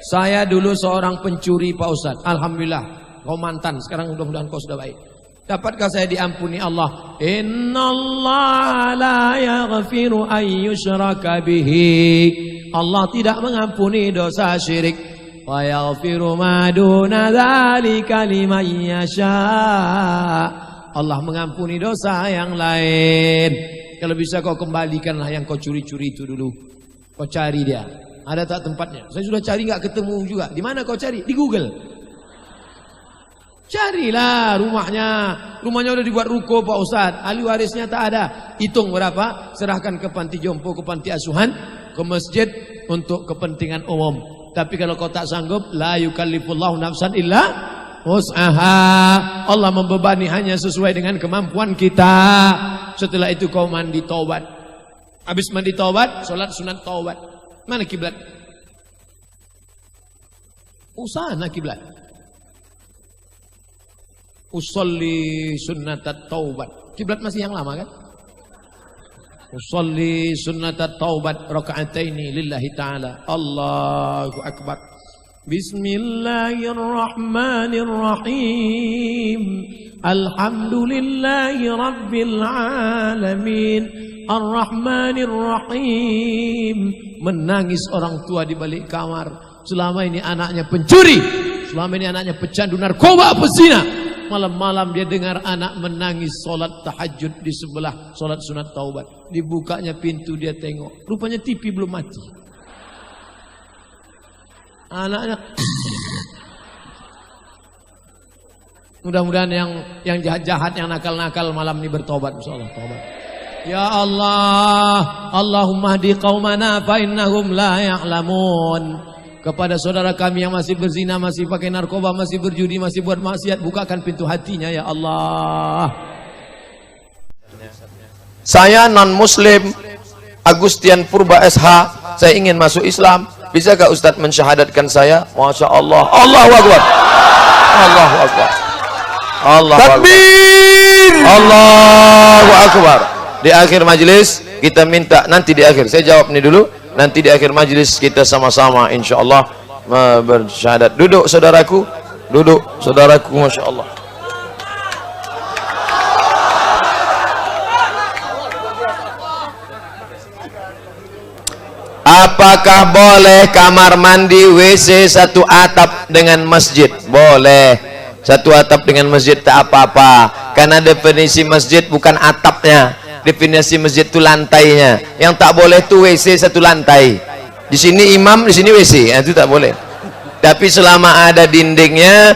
Saya dulu seorang pencuri Pak Ustaz. Alhamdulillah, kau mantan, sekarang mudah-mudahan kau sudah baik. Dapatkah saya diampuni Allah? Innallaha la yaghfiru an yushraka bihi. Allah tidak mengampuni dosa syirik. Wa yaghfiru ma duna dzalika liman yasha. Allah mengampuni dosa yang lain. Kalau bisa kau kembalikanlah yang kau curi-curi itu dulu. Kau cari dia. Ada tak tempatnya? Saya sudah cari enggak ketemu juga. Di mana kau cari? Di Google. Carilah rumahnya. Rumahnya udah dibuat ruko Pak Ustaz. Ahli warisnya tak ada. Hitung berapa? Serahkan ke panti jompo, ke panti asuhan, ke masjid untuk kepentingan umum. Tapi kalau kau tak sanggup, la yukallifullahu nafsan illa wus'aha. Allah membebani hanya sesuai dengan kemampuan kita. Setelah itu kau mandi taubat. Habis mandi taubat, solat sunat taubat. Mana kiblat? Sana kiblat. Usolli sunnatat taubat. Kiblat masih yang lama kan? Usolli sunnatat taubat raka'ataini lillahi ta'ala. Allahu akbar. Bismillahirrahmanirrahim. Alhamdulillahi rabbil alamin. Ar-Rahmanirrahim. Menangis orang tua di balik kamar. Selama ini anaknya pencuri, selama ini anaknya pecandu narkoba, pezina. malam-malam dia dengar anak menangis sholat tahajud di sebelah sholat sunat taubat. Dibukanya pintu, dia tengok, rupanya TV belum mati. Anaknya mudah-mudahan yang jahat-jahat, yang nakal-nakal malam ini bertobat, insyaallah tobat. Ya Allah, Allahumma hdi qaumana fa innahum la ya'lamun. Kepada saudara kami yang masih berzina, masih pakai narkoba, masih berjudi, masih buat maksiat, bukakan pintu hatinya ya Allah. Saya non muslim Agustian Purba SH, saya ingin masuk Islam. Bisakah Ustadz mensyahadatkan saya? Masya Allah. Allahu Akbar. Allahu Akbar. Allahu Takbir. Allahu Akbar. Di akhir majelis kita minta, nanti di akhir saya jawab ini dulu, nanti di akhir majelis kita sama-sama insyaallah bersyahadat. Duduk saudaraku, duduk saudaraku, Masya Allah. Apakah boleh kamar mandi WC satu atap dengan masjid? Boleh. Satu atap dengan masjid tak apa-apa, karena definisi masjid bukan atapnya, definisi masjid itu lantainya. Yang tak boleh itu WC satu lantai. Di sini imam, di sini WC, itu tak boleh. Tapi selama ada dindingnya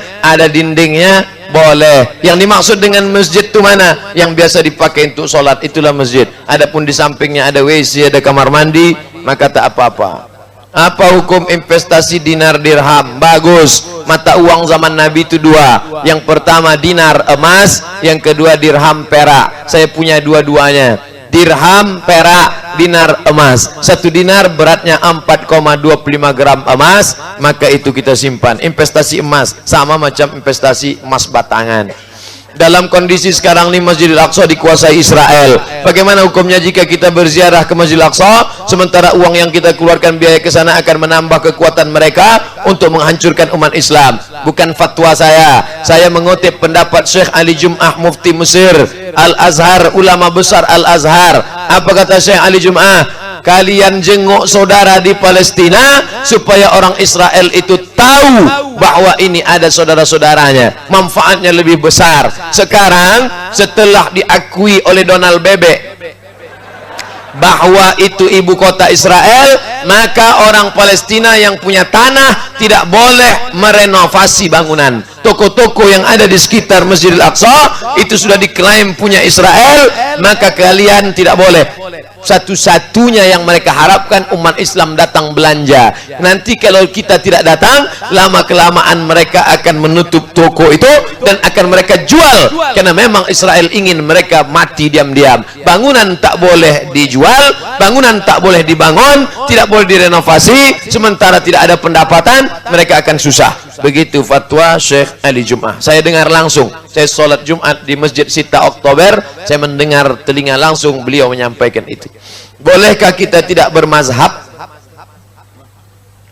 boleh. Yang dimaksud dengan masjid itu mana? Yang biasa dipakai untuk sholat, itulah masjid. Adapun di sampingnya ada WC, ada kamar mandi, maka tak apa-apa. Apa hukum investasi dinar dirham? Bagus. Mata uang zaman Nabi itu dua. Yang pertama dinar emas, yang kedua dirham perak. Saya punya dua-duanya. Dirham perak, dinar emas. Satu dinar beratnya 4,25 gram emas, maka itu kita simpan. Investasi emas sama macam investasi emas batangan. Dalam kondisi sekarang ini Masjidil Aqsa dikuasai Israel. Bagaimana hukumnya jika kita berziarah ke Masjidil Aqsa sementara uang yang kita keluarkan biaya ke sana akan menambah kekuatan mereka untuk menghancurkan umat Islam? Bukan fatwa saya mengutip pendapat Syekh Ali Jum'ah Mufti Mesir, Al-Azhar, ulama besar Al-Azhar. Apa kata Syekh Ali Jum'ah? Kalian jenguk saudara di Palestina supaya orang Israel itu tahu bahwa ini ada saudara-saudaranya, manfaatnya lebih besar. Sekarang setelah diakui oleh Donald Bebek bahwa itu ibu kota Israel, maka orang Palestina yang punya tanah tidak boleh merenovasi bangunan. Toko-toko yang ada di sekitar Masjidil Aqsa itu sudah diklaim punya Israel, maka kalian tidak boleh. Satu-satunya yang mereka harapkan umat Islam datang belanja. Nanti kalau kita tidak datang, lama-kelamaan mereka akan menutup toko itu dan akan mereka jual, karena memang Israel ingin mereka mati diam-diam. Bangunan tak boleh dijual, bangunan tak boleh dibangun, tidak boleh direnovasi, sementara tidak ada pendapatan, mereka akan susah. Begitu fatwa Syekh Ali Jum'ah. Saya dengar langsung, saya sholat Jumat di Masjid Sita Oktober, saya mendengar telinga langsung beliau menyampaikan itu. Bolehkah kita tidak bermazhab?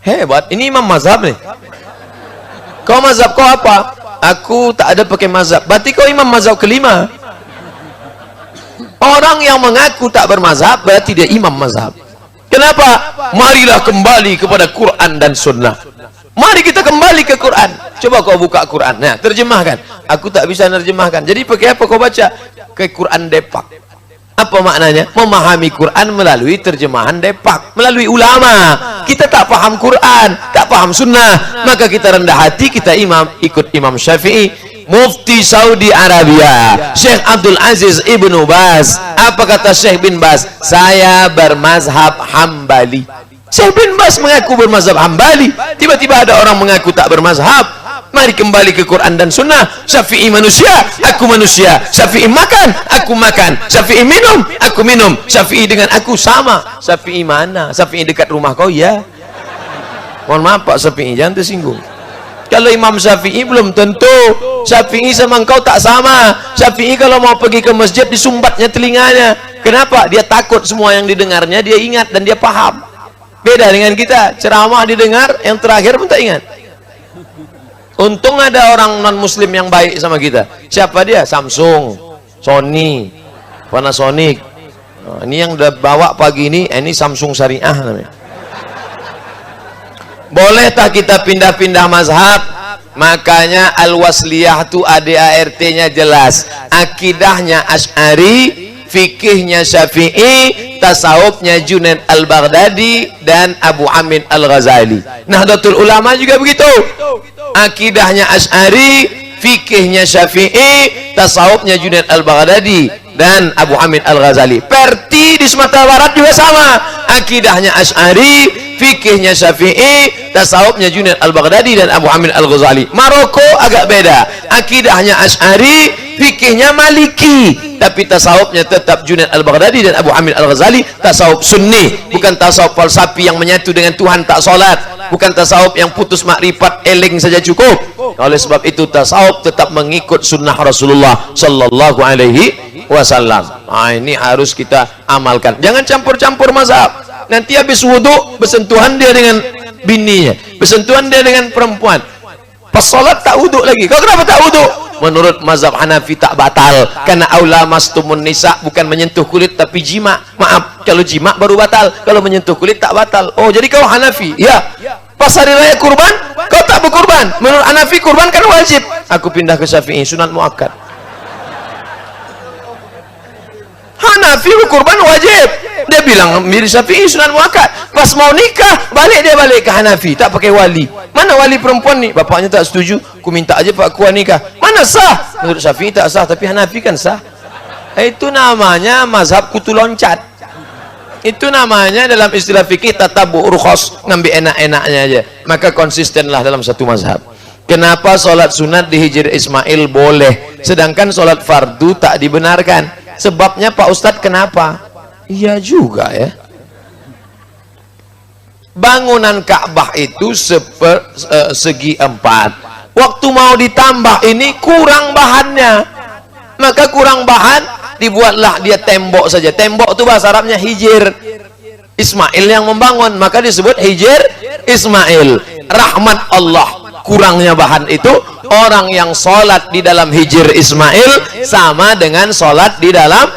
Hebat, ini imam mazhab nih. Kau mazhab kau apa? Aku tak ada pakai mazhab. Berarti kau imam mazhab kelima. Orang yang mengaku tak bermazhab berarti dia imam mazhab. Kenapa? Marilah kembali kepada Quran dan Sunnah. Mari kita kembali ke Quran. Coba kau buka Quran. Nah, terjemahkan. Aku tak bisa nerjemahkan. Jadi pakai apa kau baca? Ke Quran Depak. Apa maknanya? Memahami Quran melalui terjemahan Depak, melalui ulama. Kita tak paham Quran, tak paham Sunnah, maka kita rendah hati, kita ikut Imam Syafi'i. Mufti Saudi Arabia Syekh Abdul Aziz Ibnu Baz, apa kata Syekh bin Baz? Saya bermazhab Hambali. Syekh bin Baz mengaku bermazhab Hambali, tiba-tiba ada orang mengaku tak bermazhab. Mari kembali ke Quran dan Sunnah. Syafi'i manusia, aku manusia. Syafi'i makan, aku makan. Syafi'i minum, aku minum. Syafi'i dengan aku sama. Syafi'i mana? Syafi'i dekat rumah kau, ya. Mohon maaf Pak Syafi'i, jangan tersinggung. Kalau Imam Syafi'i belum tentu. Syafi'i sama engkau tak sama. Syafi'i kalau mau pergi ke masjid disumbatnya telinganya. Kenapa? Dia takut semua yang didengarnya dia ingat dan dia paham. Beda dengan kita, ceramah didengar, yang terakhir pun tak ingat. Untung ada orang non muslim yang baik sama kita. Siapa dia? Samsung, Sony, Panasonic. Nah, ini yang udah bawa pagi ini Samsung Syariah namanya. Boleh tak kita pindah-pindah mazhab? Makanya Al-Wasliyah tu ADART-nya jelas. Akidahnya Asy'ari, fikihnya Syafi'i, tasawufnya Junaid Al-Baghdadi dan Abu Hamid Al-Ghazali. Nahdlatul Ulama juga begitu. Akidahnya Asy'ari, fikihnya Syafi'i, tasawufnya Junaid Al-Baghdadi dan Abu Hamid Al-Ghazali. Perti di Sumatera Barat juga sama. Akidahnya Asy'ari, fikihnya Syafi'i, tasawufnya Junaid Al-Baghdadi dan Abu Hamid Al-Ghazali. Maroko agak beda. Akidahnya Asy'ari, fikihnya Maliki, tapi tasawufnya tetap Junaid Al-Baghdadi dan Abu Hamid Al-Ghazali. Tasawuf Sunni, bukan tasawuf falsafi yang menyatu dengan Tuhan tak solat, bukan tasawuf yang putus makrifat eling saja cukup. Oleh sebab itu tasawuf tetap mengikut sunnah Rasulullah sallallahu alaihi wasallam. Ini harus kita amalkan. Jangan campur-campur mazhab. Nanti habis wudhu bersentuhan dia dengan bininya, bersentuhan dia dengan perempuan. Pas sholat tak wudhu lagi. Kau kenapa tak wudhu? Menurut mazhab Hanafi tak batal, karena aula mastumun nisa bukan menyentuh kulit tapi jima. Maaf, kalau jima baru batal, kalau menyentuh kulit tak batal. Oh, jadi kau Hanafi? Ya. Pas hari raya kurban, kau tak berkurban. Menurut Hanafi kurban kan wajib. Aku pindah ke Syafi'i, sunat muakkad. Hanafi berkurban wajib. Dia bilang mirip Syafi'i sunat muakkad. Pas mau nikah, dia balik ke Hanafi, tak pakai wali. Mana wali perempuan ni? Bapaknya tak setuju. Ku minta aja Pak Kuan nikah. Mana sah? Menurut Syafi'i tak sah, tapi Hanafi kan sah. Itu namanya mazhab kutu loncat. Itu namanya dalam istilah fikih tatabu rukhas, ngambil enak-enaknya aja. Maka konsistenlah dalam satu mazhab. Kenapa sholat sunat di Hijr Ismail boleh, sedangkan sholat fardu tak dibenarkan? Sebabnya Pak Ustadz kenapa? Iya juga ya. Bangunan Ka'bah itu segi 4. Waktu mau ditambah ini kurang bahannya, maka kurang bahan, dibuatlah dia tembok saja. Tembok itu bahasa Arabnya Hijr Ismail yang membangun, maka disebut Hijr Ismail. Rahmat Allah, kurangnya bahan itu, orang yang sholat di dalam Hijr Ismail sama dengan sholat di dalam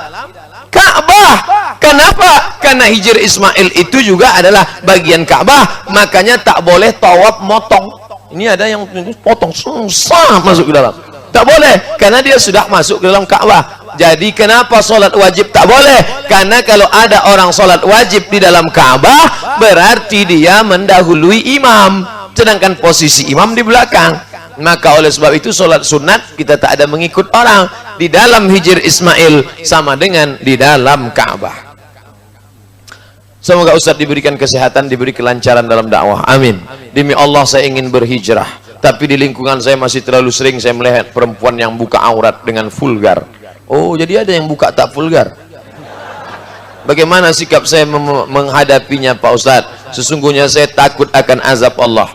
Ka'bah. Kenapa? Karena Hijr Ismail itu juga adalah bagian Ka'bah, makanya tak boleh tawaf motong. Ini ada yang potong susah masuk ke dalam, tak boleh, karena dia sudah masuk ke dalam Ka'bah. Jadi kenapa sholat wajib tak boleh? Karena kalau ada orang sholat wajib di dalam Ka'bah, berarti dia mendahului imam, sedangkan posisi imam di belakang. Maka oleh sebab itu sholat sunat kita tak ada mengikut orang. Di dalam Hijr Ismail sama dengan di dalam Ka'bah. Semoga Ustadz diberikan kesehatan, diberi kelancaran dalam dakwah. Amin. Demi Allah saya ingin berhijrah, tapi di lingkungan saya masih terlalu sering saya melihat perempuan yang buka aurat dengan vulgar. Oh, jadi ada yang buka tak vulgar. Bagaimana sikap saya menghadapinya Pak Ustadz? Sesungguhnya saya takut akan azab Allah.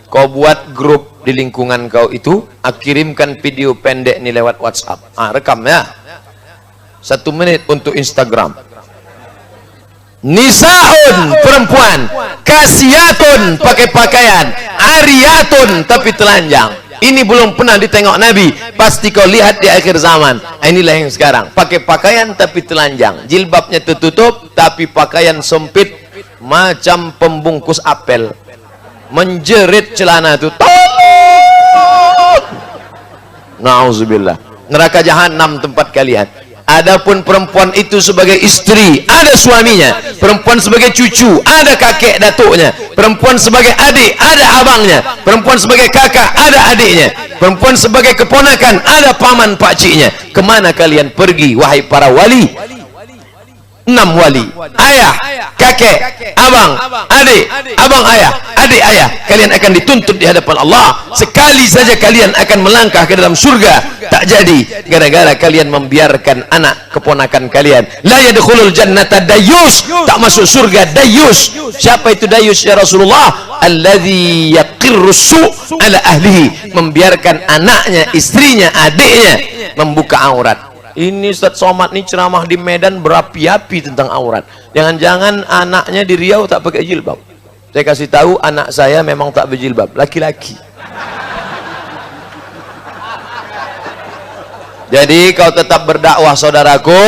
Kau buat grup di lingkungan kau itu, kirimkan video pendek ini lewat WhatsApp. Rekam ya. 1 menit untuk Instagram. Nisaun, perempuan, kasiyatun, pakai pakaian, ariyatun, tapi telanjang. Ini belum pernah ditengok Nabi. Pasti kau lihat di akhir zaman. Inilah yang sekarang, pakai pakaian tapi telanjang, jilbabnya tertutup tapi pakaian sempit macam pembungkus apel, menjerit celana itu. Nauzubillah. Neraka jahanam tempat kalian. Adapun perempuan itu sebagai istri, ada suaminya. Perempuan sebagai cucu, ada kakek datuknya. Perempuan sebagai adik, ada abangnya. Perempuan sebagai kakak, ada adiknya. Perempuan sebagai keponakan, ada paman pakciknya. Kemana kalian pergi, wahai para wali? 6 wali, ayah, kakek, abang, adik, abang ayah, adik ayah. Kalian akan dituntut di hadapan Allah. Sekali saja kalian akan melangkah ke dalam surga, tak jadi, gara-gara kalian membiarkan anak keponakan kalian. La yadkhulul jannata dayus, tak masuk surga dayus. Siapa itu dayus ya Rasulullah? Alladzi yaqirru su' ala ahlihi, membiarkan anaknya, istrinya, adiknya membuka aurat. Ini Ustadz Somad nih ceramah di Medan berapi-api tentang aurat. Jangan-jangan anaknya di Riau tak pakai jilbab. Saya kasih tahu, anak saya memang tak berjilbab, laki-laki. Jadi kau tetap berdakwah saudaraku,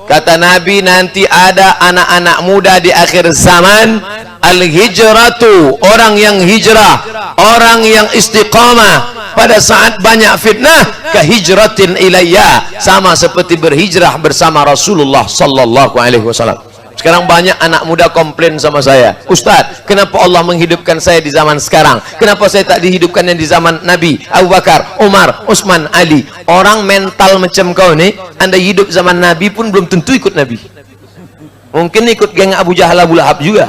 Kata Nabi, nanti ada anak-anak muda di akhir zaman, al-hijratu, orang yang hijrah, orang yang istiqamah pada saat banyak fitnah, kahijratin ilayya, sama seperti berhijrah bersama Rasulullah sallallahu alaihi wasallam. Sekarang banyak anak muda komplain sama saya, Ustaz, kenapa Allah menghidupkan saya di zaman sekarang? Kenapa saya tak dihidupkan yang di zaman Nabi, Abu Bakar, Umar, Utsman, Ali? Orang mental macam kau ni, anda hidup zaman Nabi pun belum tentu ikut Nabi. Mungkin ikut geng Abu Jahal, Abu Lahab juga.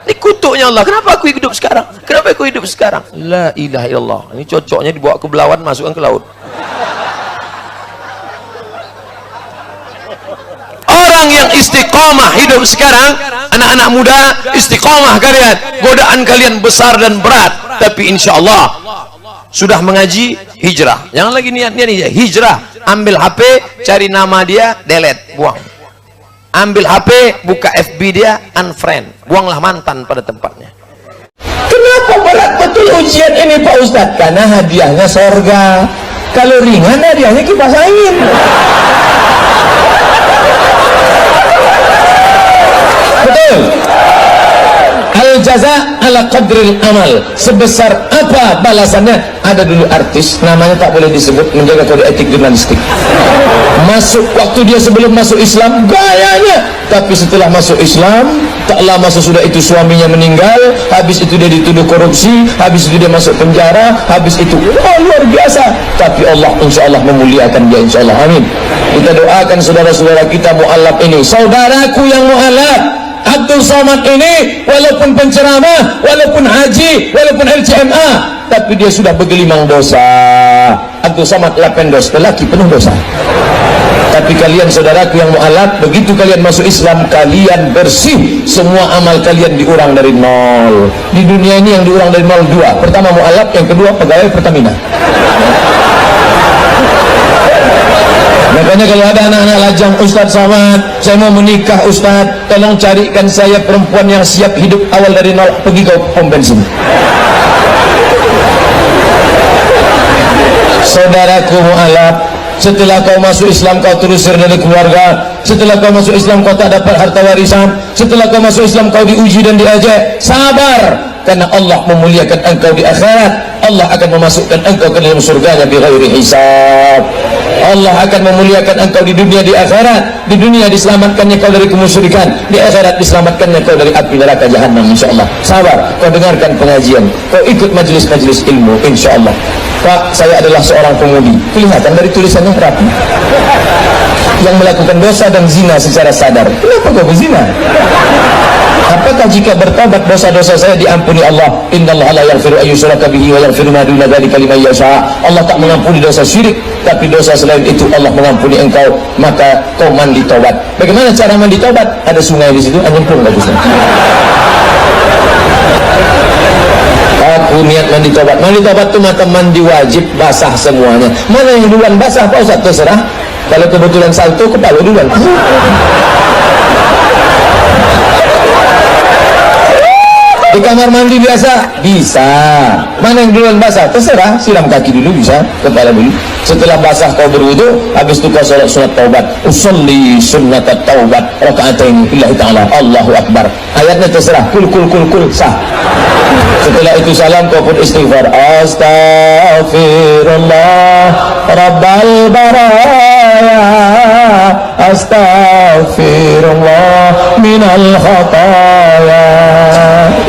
Ini kutuknya Allah. Kenapa aku hidup sekarang? Kenapa aku hidup sekarang? La ilaha illallah. Ini cocoknya dibawa ke belawan, masukkan ke laut. Orang yang istiqamah hidup sekarang, anak-anak muda istiqamah kalian, godaan kalian besar dan berat, tapi insya Allah sudah mengaji, hijrah. Jangan lagi niat-niat hijrah. Ambil HP, cari nama dia, delete, buang. Ambil HP, buka FB dia, unfriend, buanglah mantan pada tempatnya. Kenapa berat betul ujian ini Pak Ustadz? Karena hadiahnya sorga. Kalau ringan hadiahnya kipas angin. Betul. Al-jaza ala qadril amal, sebesar apa balasannya. Ada dulu artis, namanya tak boleh disebut, menjaga kode etik jurnalistik. Masuk, waktu dia sebelum masuk Islam gayanya, tapi setelah masuk Islam tak lama sesudah itu suaminya meninggal, habis itu dia dituduh korupsi, habis itu dia masuk penjara, habis itu luar biasa, tapi Allah insya Allah memuliakan dia, insya Allah, amin. Kita doakan saudara-saudara kita mu'alaf ini, saudaraku yang mu'alaf Abdul Somad ini, walaupun penceramah, walaupun haji, walaupun LCMA, tapi dia sudah bergelimang dosa. Abdul Somad lapendos, lelaki penuh dosa. Tapi kalian saudaraku yang mu'alaf, begitu kalian masuk Islam, kalian bersih, semua amal kalian diurang dari nol. Di dunia ini yang diurang dari nol dua, pertama mu'alaf, yang kedua pegawai Pertamina. Makanya kalau ada anak-anak lajang, Ustadz Somad, saya mau menikah Ustadz, tolong carikan saya perempuan yang siap hidup awal dari nol, pergi ke pom bensin. Saudaraku mu'alaf, setelah kau masuk Islam kau terusir dari keluarga, setelah kau masuk Islam kau tak dapat harta warisan, setelah kau masuk Islam kau diuji dan diajak, sabar, karena Allah memuliakan engkau di akhirat. Allah akan memasukkan engkau ke dalam surganya bighairi hisab. Allah akan memuliakan engkau di dunia, di akhirat. Di dunia diselamatkannya kau dari kemusyrikan, di akhirat diselamatkannya kau dari api neraka jahanam, insyaallah. Sabar, kau dengarkan pengajian, kau ikut majelis-majelis ilmu, insyaallah. Pak, saya adalah seorang pemudi, kelihatan dari tulisannya rapi, yang melakukan dosa dan zina secara sadar. Kenapa kau berzina? Apakah jika bertobat dosa-dosa saya diampuni Allah? Innallaha la yaghfiru an yushraka bihi wa yaghfiru ma duna dzalika liman yasha. Allah tak mengampuni dosa syirik, tapi dosa selain itu Allah mengampuni engkau. Maka kau mandi tobat. Bagaimana cara mandi tobat? Ada sungai di situ, nyemplung bagusnya. Aku niat mandi tobat. Mandi tobat itu maka mandi wajib, basah semuanya. Mana yang duluan basah Pak Ustaz? Terserah. Kalau kebetulan salto, kepala duluan. Di kamar mandi biasa bisa. Mana yang duluan basah? Terserah. Siram kaki dulu bisa, kepala dulu. Setelah basah kau berwudu, habis itu kau salat sunat taubat. Usolli sunnat taubat rakaatain billahi taala. Allahu akbar. Ayatnya terserah. Kul sah. Setelah itu salam kau pun istighfar. Astaghfirullah rabbal baraya, astaghfirullah minal khataya,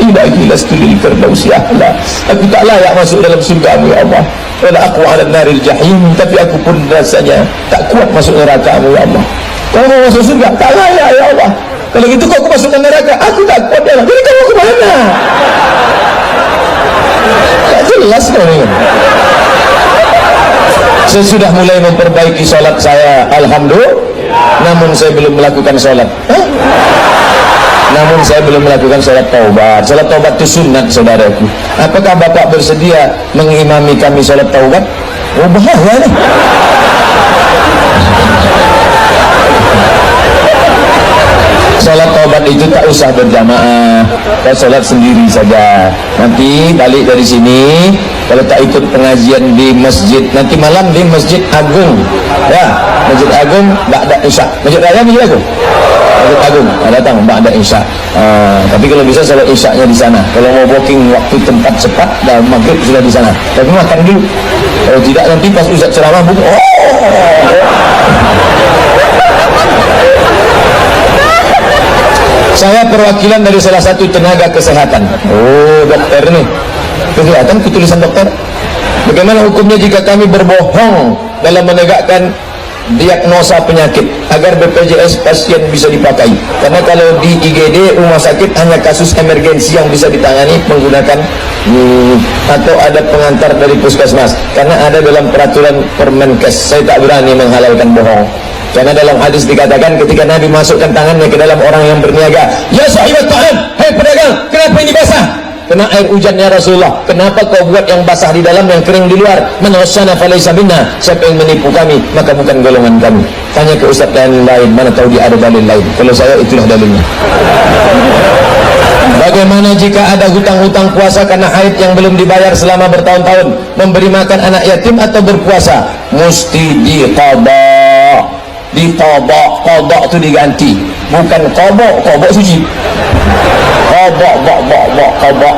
ilahi lastu lil firdausi ahla. Aku tak layak masuk dalam surga-Mu ya Allah. Wala aku ala naril jahim, tapi aku pun rasanya tak kuat masuk neraka-Mu ya Allah. Kau mau masuk surga? Tak layak ya Allah. Kalau gitu kau masuk neraka, aku tak kuat ya Allah. Jadi kamu ke mana? Tak jelas kau ni. Saya sudah mulai memperbaiki sholat saya, alhamdulillah. Namun saya belum melakukan sholat. Namun saya belum melakukan sholat taubat. Sholat taubat itu sunat, saudaraku. Apakah Bapak bersedia mengimami kami sholat taubat? Oh, bahaya nih. Sholat taubat itu tak usah berjamaah, kita sholat sendiri saja. Nanti balik dari sini kalau tak ikut pengajian di masjid nanti malam di Masjid Agung ya, Masjid Agung ba'da isya, Masjid Raya Masjid Agung, Masjid Agung datang ba'da isya. Tapi kalau bisa salat isya-nya di sana, kalau mau booking waktu tempat cepat dan maghrib sudah di sana, tapi makan dulu, kalau tidak nanti pas ustaz ceramah buka Saya perwakilan dari salah satu tenaga kesehatan. Oh, dokter nih. Kelihatan ketulisan dokter. Bagaimana hukumnya jika kami berbohong dalam menegakkan diagnosa penyakit agar BPJS pasien bisa dipakai? Karena kalau di IGD rumah sakit hanya kasus emergensi yang bisa ditangani menggunakan atau ada pengantar dari puskesmas. Karena ada dalam peraturan Permenkes. Saya tak berani menghalalkan bohong. Karena dalam hadis dikatakan ketika Nabi masukkan tangannya ke dalam orang yang berniaga, ya sahibat ta'am, hai pedagang, kenapa ini basah? Kena air hujan ya Rasulullah. Kenapa kau buat yang basah di dalam, yang kering di luar? Man wasyana falaysa minna. Siapa yang menipu kami, maka bukan golongan kami. Tanya ke ustaz lain, mana tahu dia ada dalil lain. Kalau saya itulah dalilnya. Bagaimana jika ada hutang-hutang puasa karena haid yang belum dibayar selama bertahun-tahun? Memberi makan anak yatim atau berpuasa? Mesti diqada. Ditabak, kodok itu diganti, bukan kobok suci, kobok.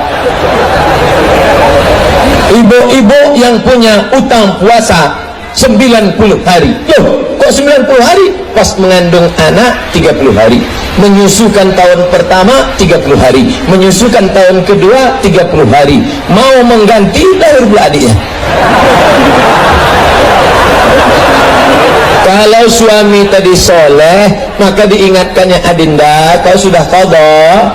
Ibu-ibu yang punya utang puasa 90 hari, loh kok 90 hari? Pas mengandung anak 30 hari, menyusukan tahun pertama 30 hari, menyusukan tahun kedua 30 hari, mau mengganti lahir pula adiknya. Kalau suami tadi soleh, maka diingatkannya, adinda, kau sudah qada,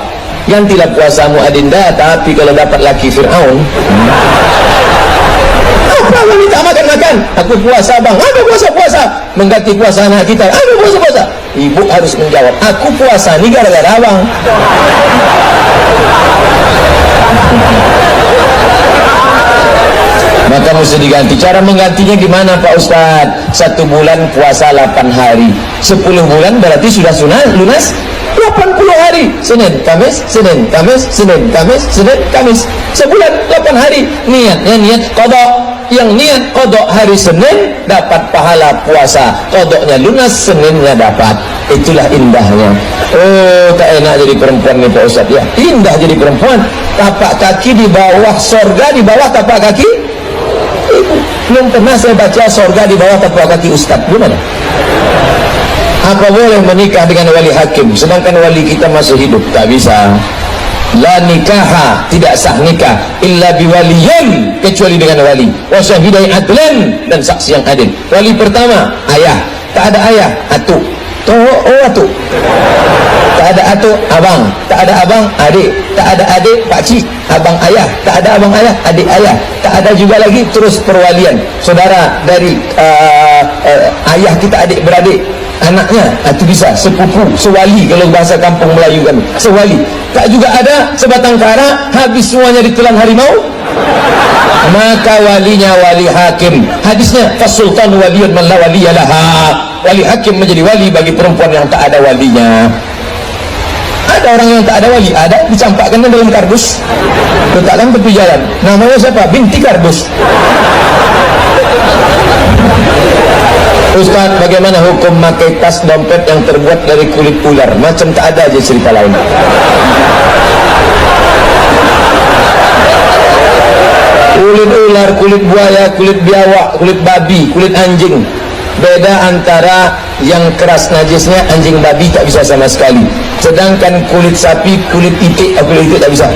gantilah puasamu adinda. Tapi kalau dapat laki Fir'aun, apa wanita makan-makan? Aku puasa bang, apa puasa-puasa? Mengganti puasa anak kita, apa puasa-puasa? Ibu harus menjawab, aku puasa ini gara-gara abang. Maka mesti diganti. Cara menggantinya gimana Pak Ustadz? 1 bulan puasa 8 hari, 10 bulan berarti sudah lunas 80 hari. Senin, Kamis, Senin, Kamis, Senin, Kamis, Senin, Kamis. Sebulan 8 hari. Niatnya niat kodok. Yang niat kodok hari Senin dapat pahala puasa. Kodoknya lunas, Seninnya dapat. Itulah indahnya. Oh, tak enak jadi perempuan nih Pak Ustadz ya. Indah jadi perempuan. Tapak kaki di bawah sorga, di bawah tapak kaki. Belum pernah saya baca sorga di bawah tapak kaki Ustadz. Gimana? Apa boleh menikah dengan wali hakim sedangkan wali kita masih hidup? Tak bisa. La nikaha, tidak sah nikah illa biwaliyin, kecuali dengan wali. Wa syahidai adlan, dan saksi yang adil. Wali pertama ayah, tak ada ayah atu. Atu. Tak ada atu, abang. Tak ada abang, adik. Tak ada adik, pakcik. Abang ayah. Tak ada abang ayah, adik ayah. Tak ada juga lagi terus perwalian. Saudara dari ayah kita, adik beradik, anaknya, itu bisa sepupu, sewali kalau bahasa kampung Melayu kan, sewali. Tak juga ada sebatang kara, habis semuanya ditelan harimau, maka walinya wali hakim. Hadisnya fasultan waliyun man la waliyalaha. Wali hakim menjadi wali bagi perempuan yang tak ada walinya. Ada orang yang tak ada wali, ada, dicampakkan dalam kardus, letakkan tepi jalan. Namanya siapa? Binti kardus. Ustaz, bagaimana hukum pakai tas dompet yang terbuat dari kulit ular? Macam tak ada aja cerita lain. Kulit ular, kulit buaya, kulit biawak, kulit babi, kulit anjing. Beda antara yang keras najisnya, anjing babi tak bisa sama sekali. Sedangkan kulit sapi, kulit itik tak bisa.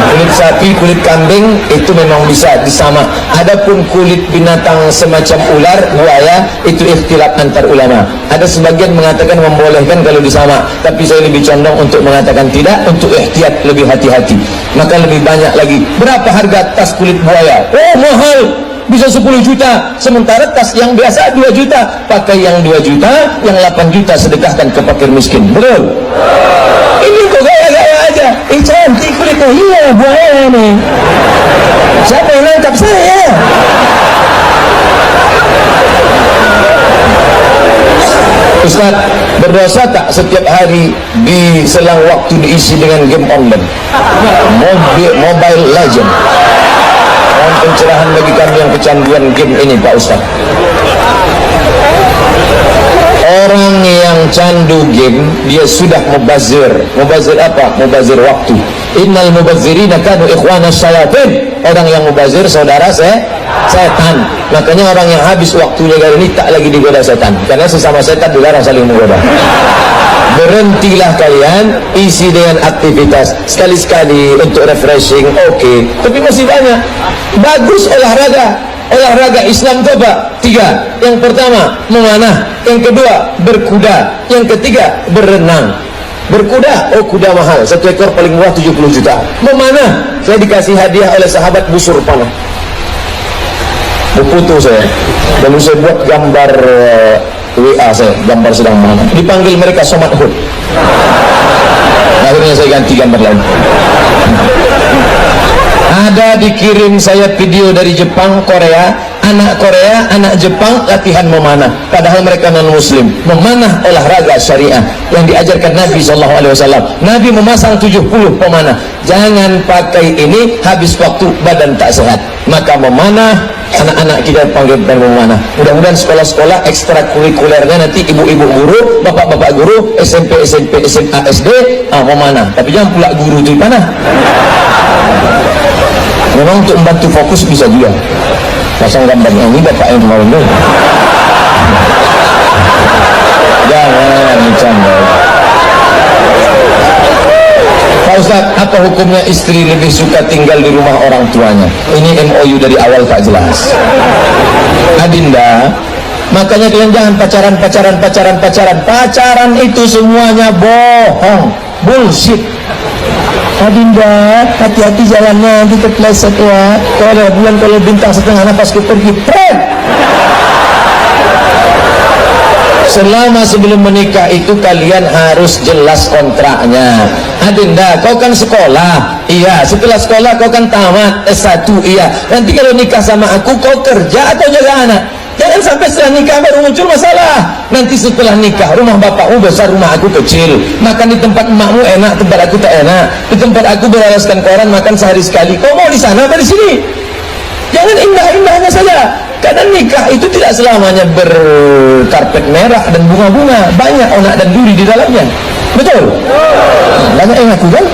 Kulit sapi, kulit kambing itu memang bisa disama. Adapun kulit binatang semacam ular, buaya, itu ikhtilaf antar ulama. Ada sebagian mengatakan membolehkan kalau disama, tapi saya lebih condong untuk mengatakan tidak, untuk ihtiyat, lebih hati-hati. Maka lebih banyak lagi. Berapa harga tas kulit buaya? Oh, mahal. Bisa 10 juta, sementara tas yang biasa 2 juta. Pakai yang 2 juta, yang 8 juta sedekahkan ke fakir miskin. Betul? Ini kok gaya-gaya aja. Cantik kulitnya. Iya, buaya nih. Siapa yang nangkap saya? Ustaz, berdosa tak setiap hari di selang waktu diisi dengan game online? Mobile Legend. Mohon pencerahan bagi kami yang kecanduan game ini, Pak Ustaz. Orang yang candu game, dia sudah mubazir. Mubazir apa? Mubazir waktu. Innal mubazzirina kanu ikhwana syayatin. Orang yang mubazir saudara setan. Makanya orang yang habis waktunya kali ini tak lagi digoda setan, karena sesama setan dilarang saling menggoda. Berhentilah kalian, isi dengan aktivitas sekali-sekali untuk refreshing, oke. Tapi masih banyak. Bagus olahraga Islam itu apa? 3. Yang pertama memanah, yang kedua berkuda, yang ketiga berenang. Berkuda, oh kuda mahal, 1 ekor paling murah 70 juta. Memanah, saya dikasih hadiah oleh sahabat busur panah, berfoto saya, dan saya buat gambar WA saya, gambar sedang mana. Dipanggil mereka Somat Hud. Akhirnya saya ganti gambar lain. Ada dikirim saya video dari Jepang, Korea, anak Jepang latihan memanah, padahal mereka non muslim. Memanah olahraga syariah yang diajarkan Nabi SAW. Nabi memasang 70 pemanah. Jangan pakai ini habis waktu badan tak sehat. Maka memanah, anak-anak kita panggil memanah. Mudah-mudahan sekolah-sekolah ekstrakurikulernya nanti ibu-ibu guru, bapak-bapak guru, SMP, SMA, SD memanah. Tapi jangan pula guru itu panah. Memang untuk membantu fokus bisa juga. Pasang gambarnya ini bapak yang kemarin dulu. Jangan bercanda. Pak Ustaz, apa hukumnya istri lebih suka tinggal di rumah orang tuanya? Ini MOU dari awal tak jelas. Adinda, makanya kalian jangan pacaran itu semuanya bohong, bullshit. Adinda, hati-hati jalannya, nanti kepleset ya. Kalau ada bulan, kalau bintang setengah nafas pergi, pret. Selama sebelum menikah itu kalian harus jelas kontraknya. Adinda, kau kan sekolah, iya. Setelah sekolah kau kan tamat S1, iya. Nanti kalau nikah sama aku, kau kerja atau jaga anak? Jangan sampai setelah nikah baru muncul masalah. Nanti setelah nikah, rumah bapakmu besar, rumah aku kecil. Makan di tempat emakmu enak, tempat aku tak enak. Di tempat aku beralaskan koran, makan sehari sekali. Kau mau di sana apa di sini? Jangan indah-indahnya saja. Karena nikah itu tidak selamanya berkarpet merah dan bunga-bunga. Banyak onak dan duri di dalamnya. Betul? Banyak yang aku kan?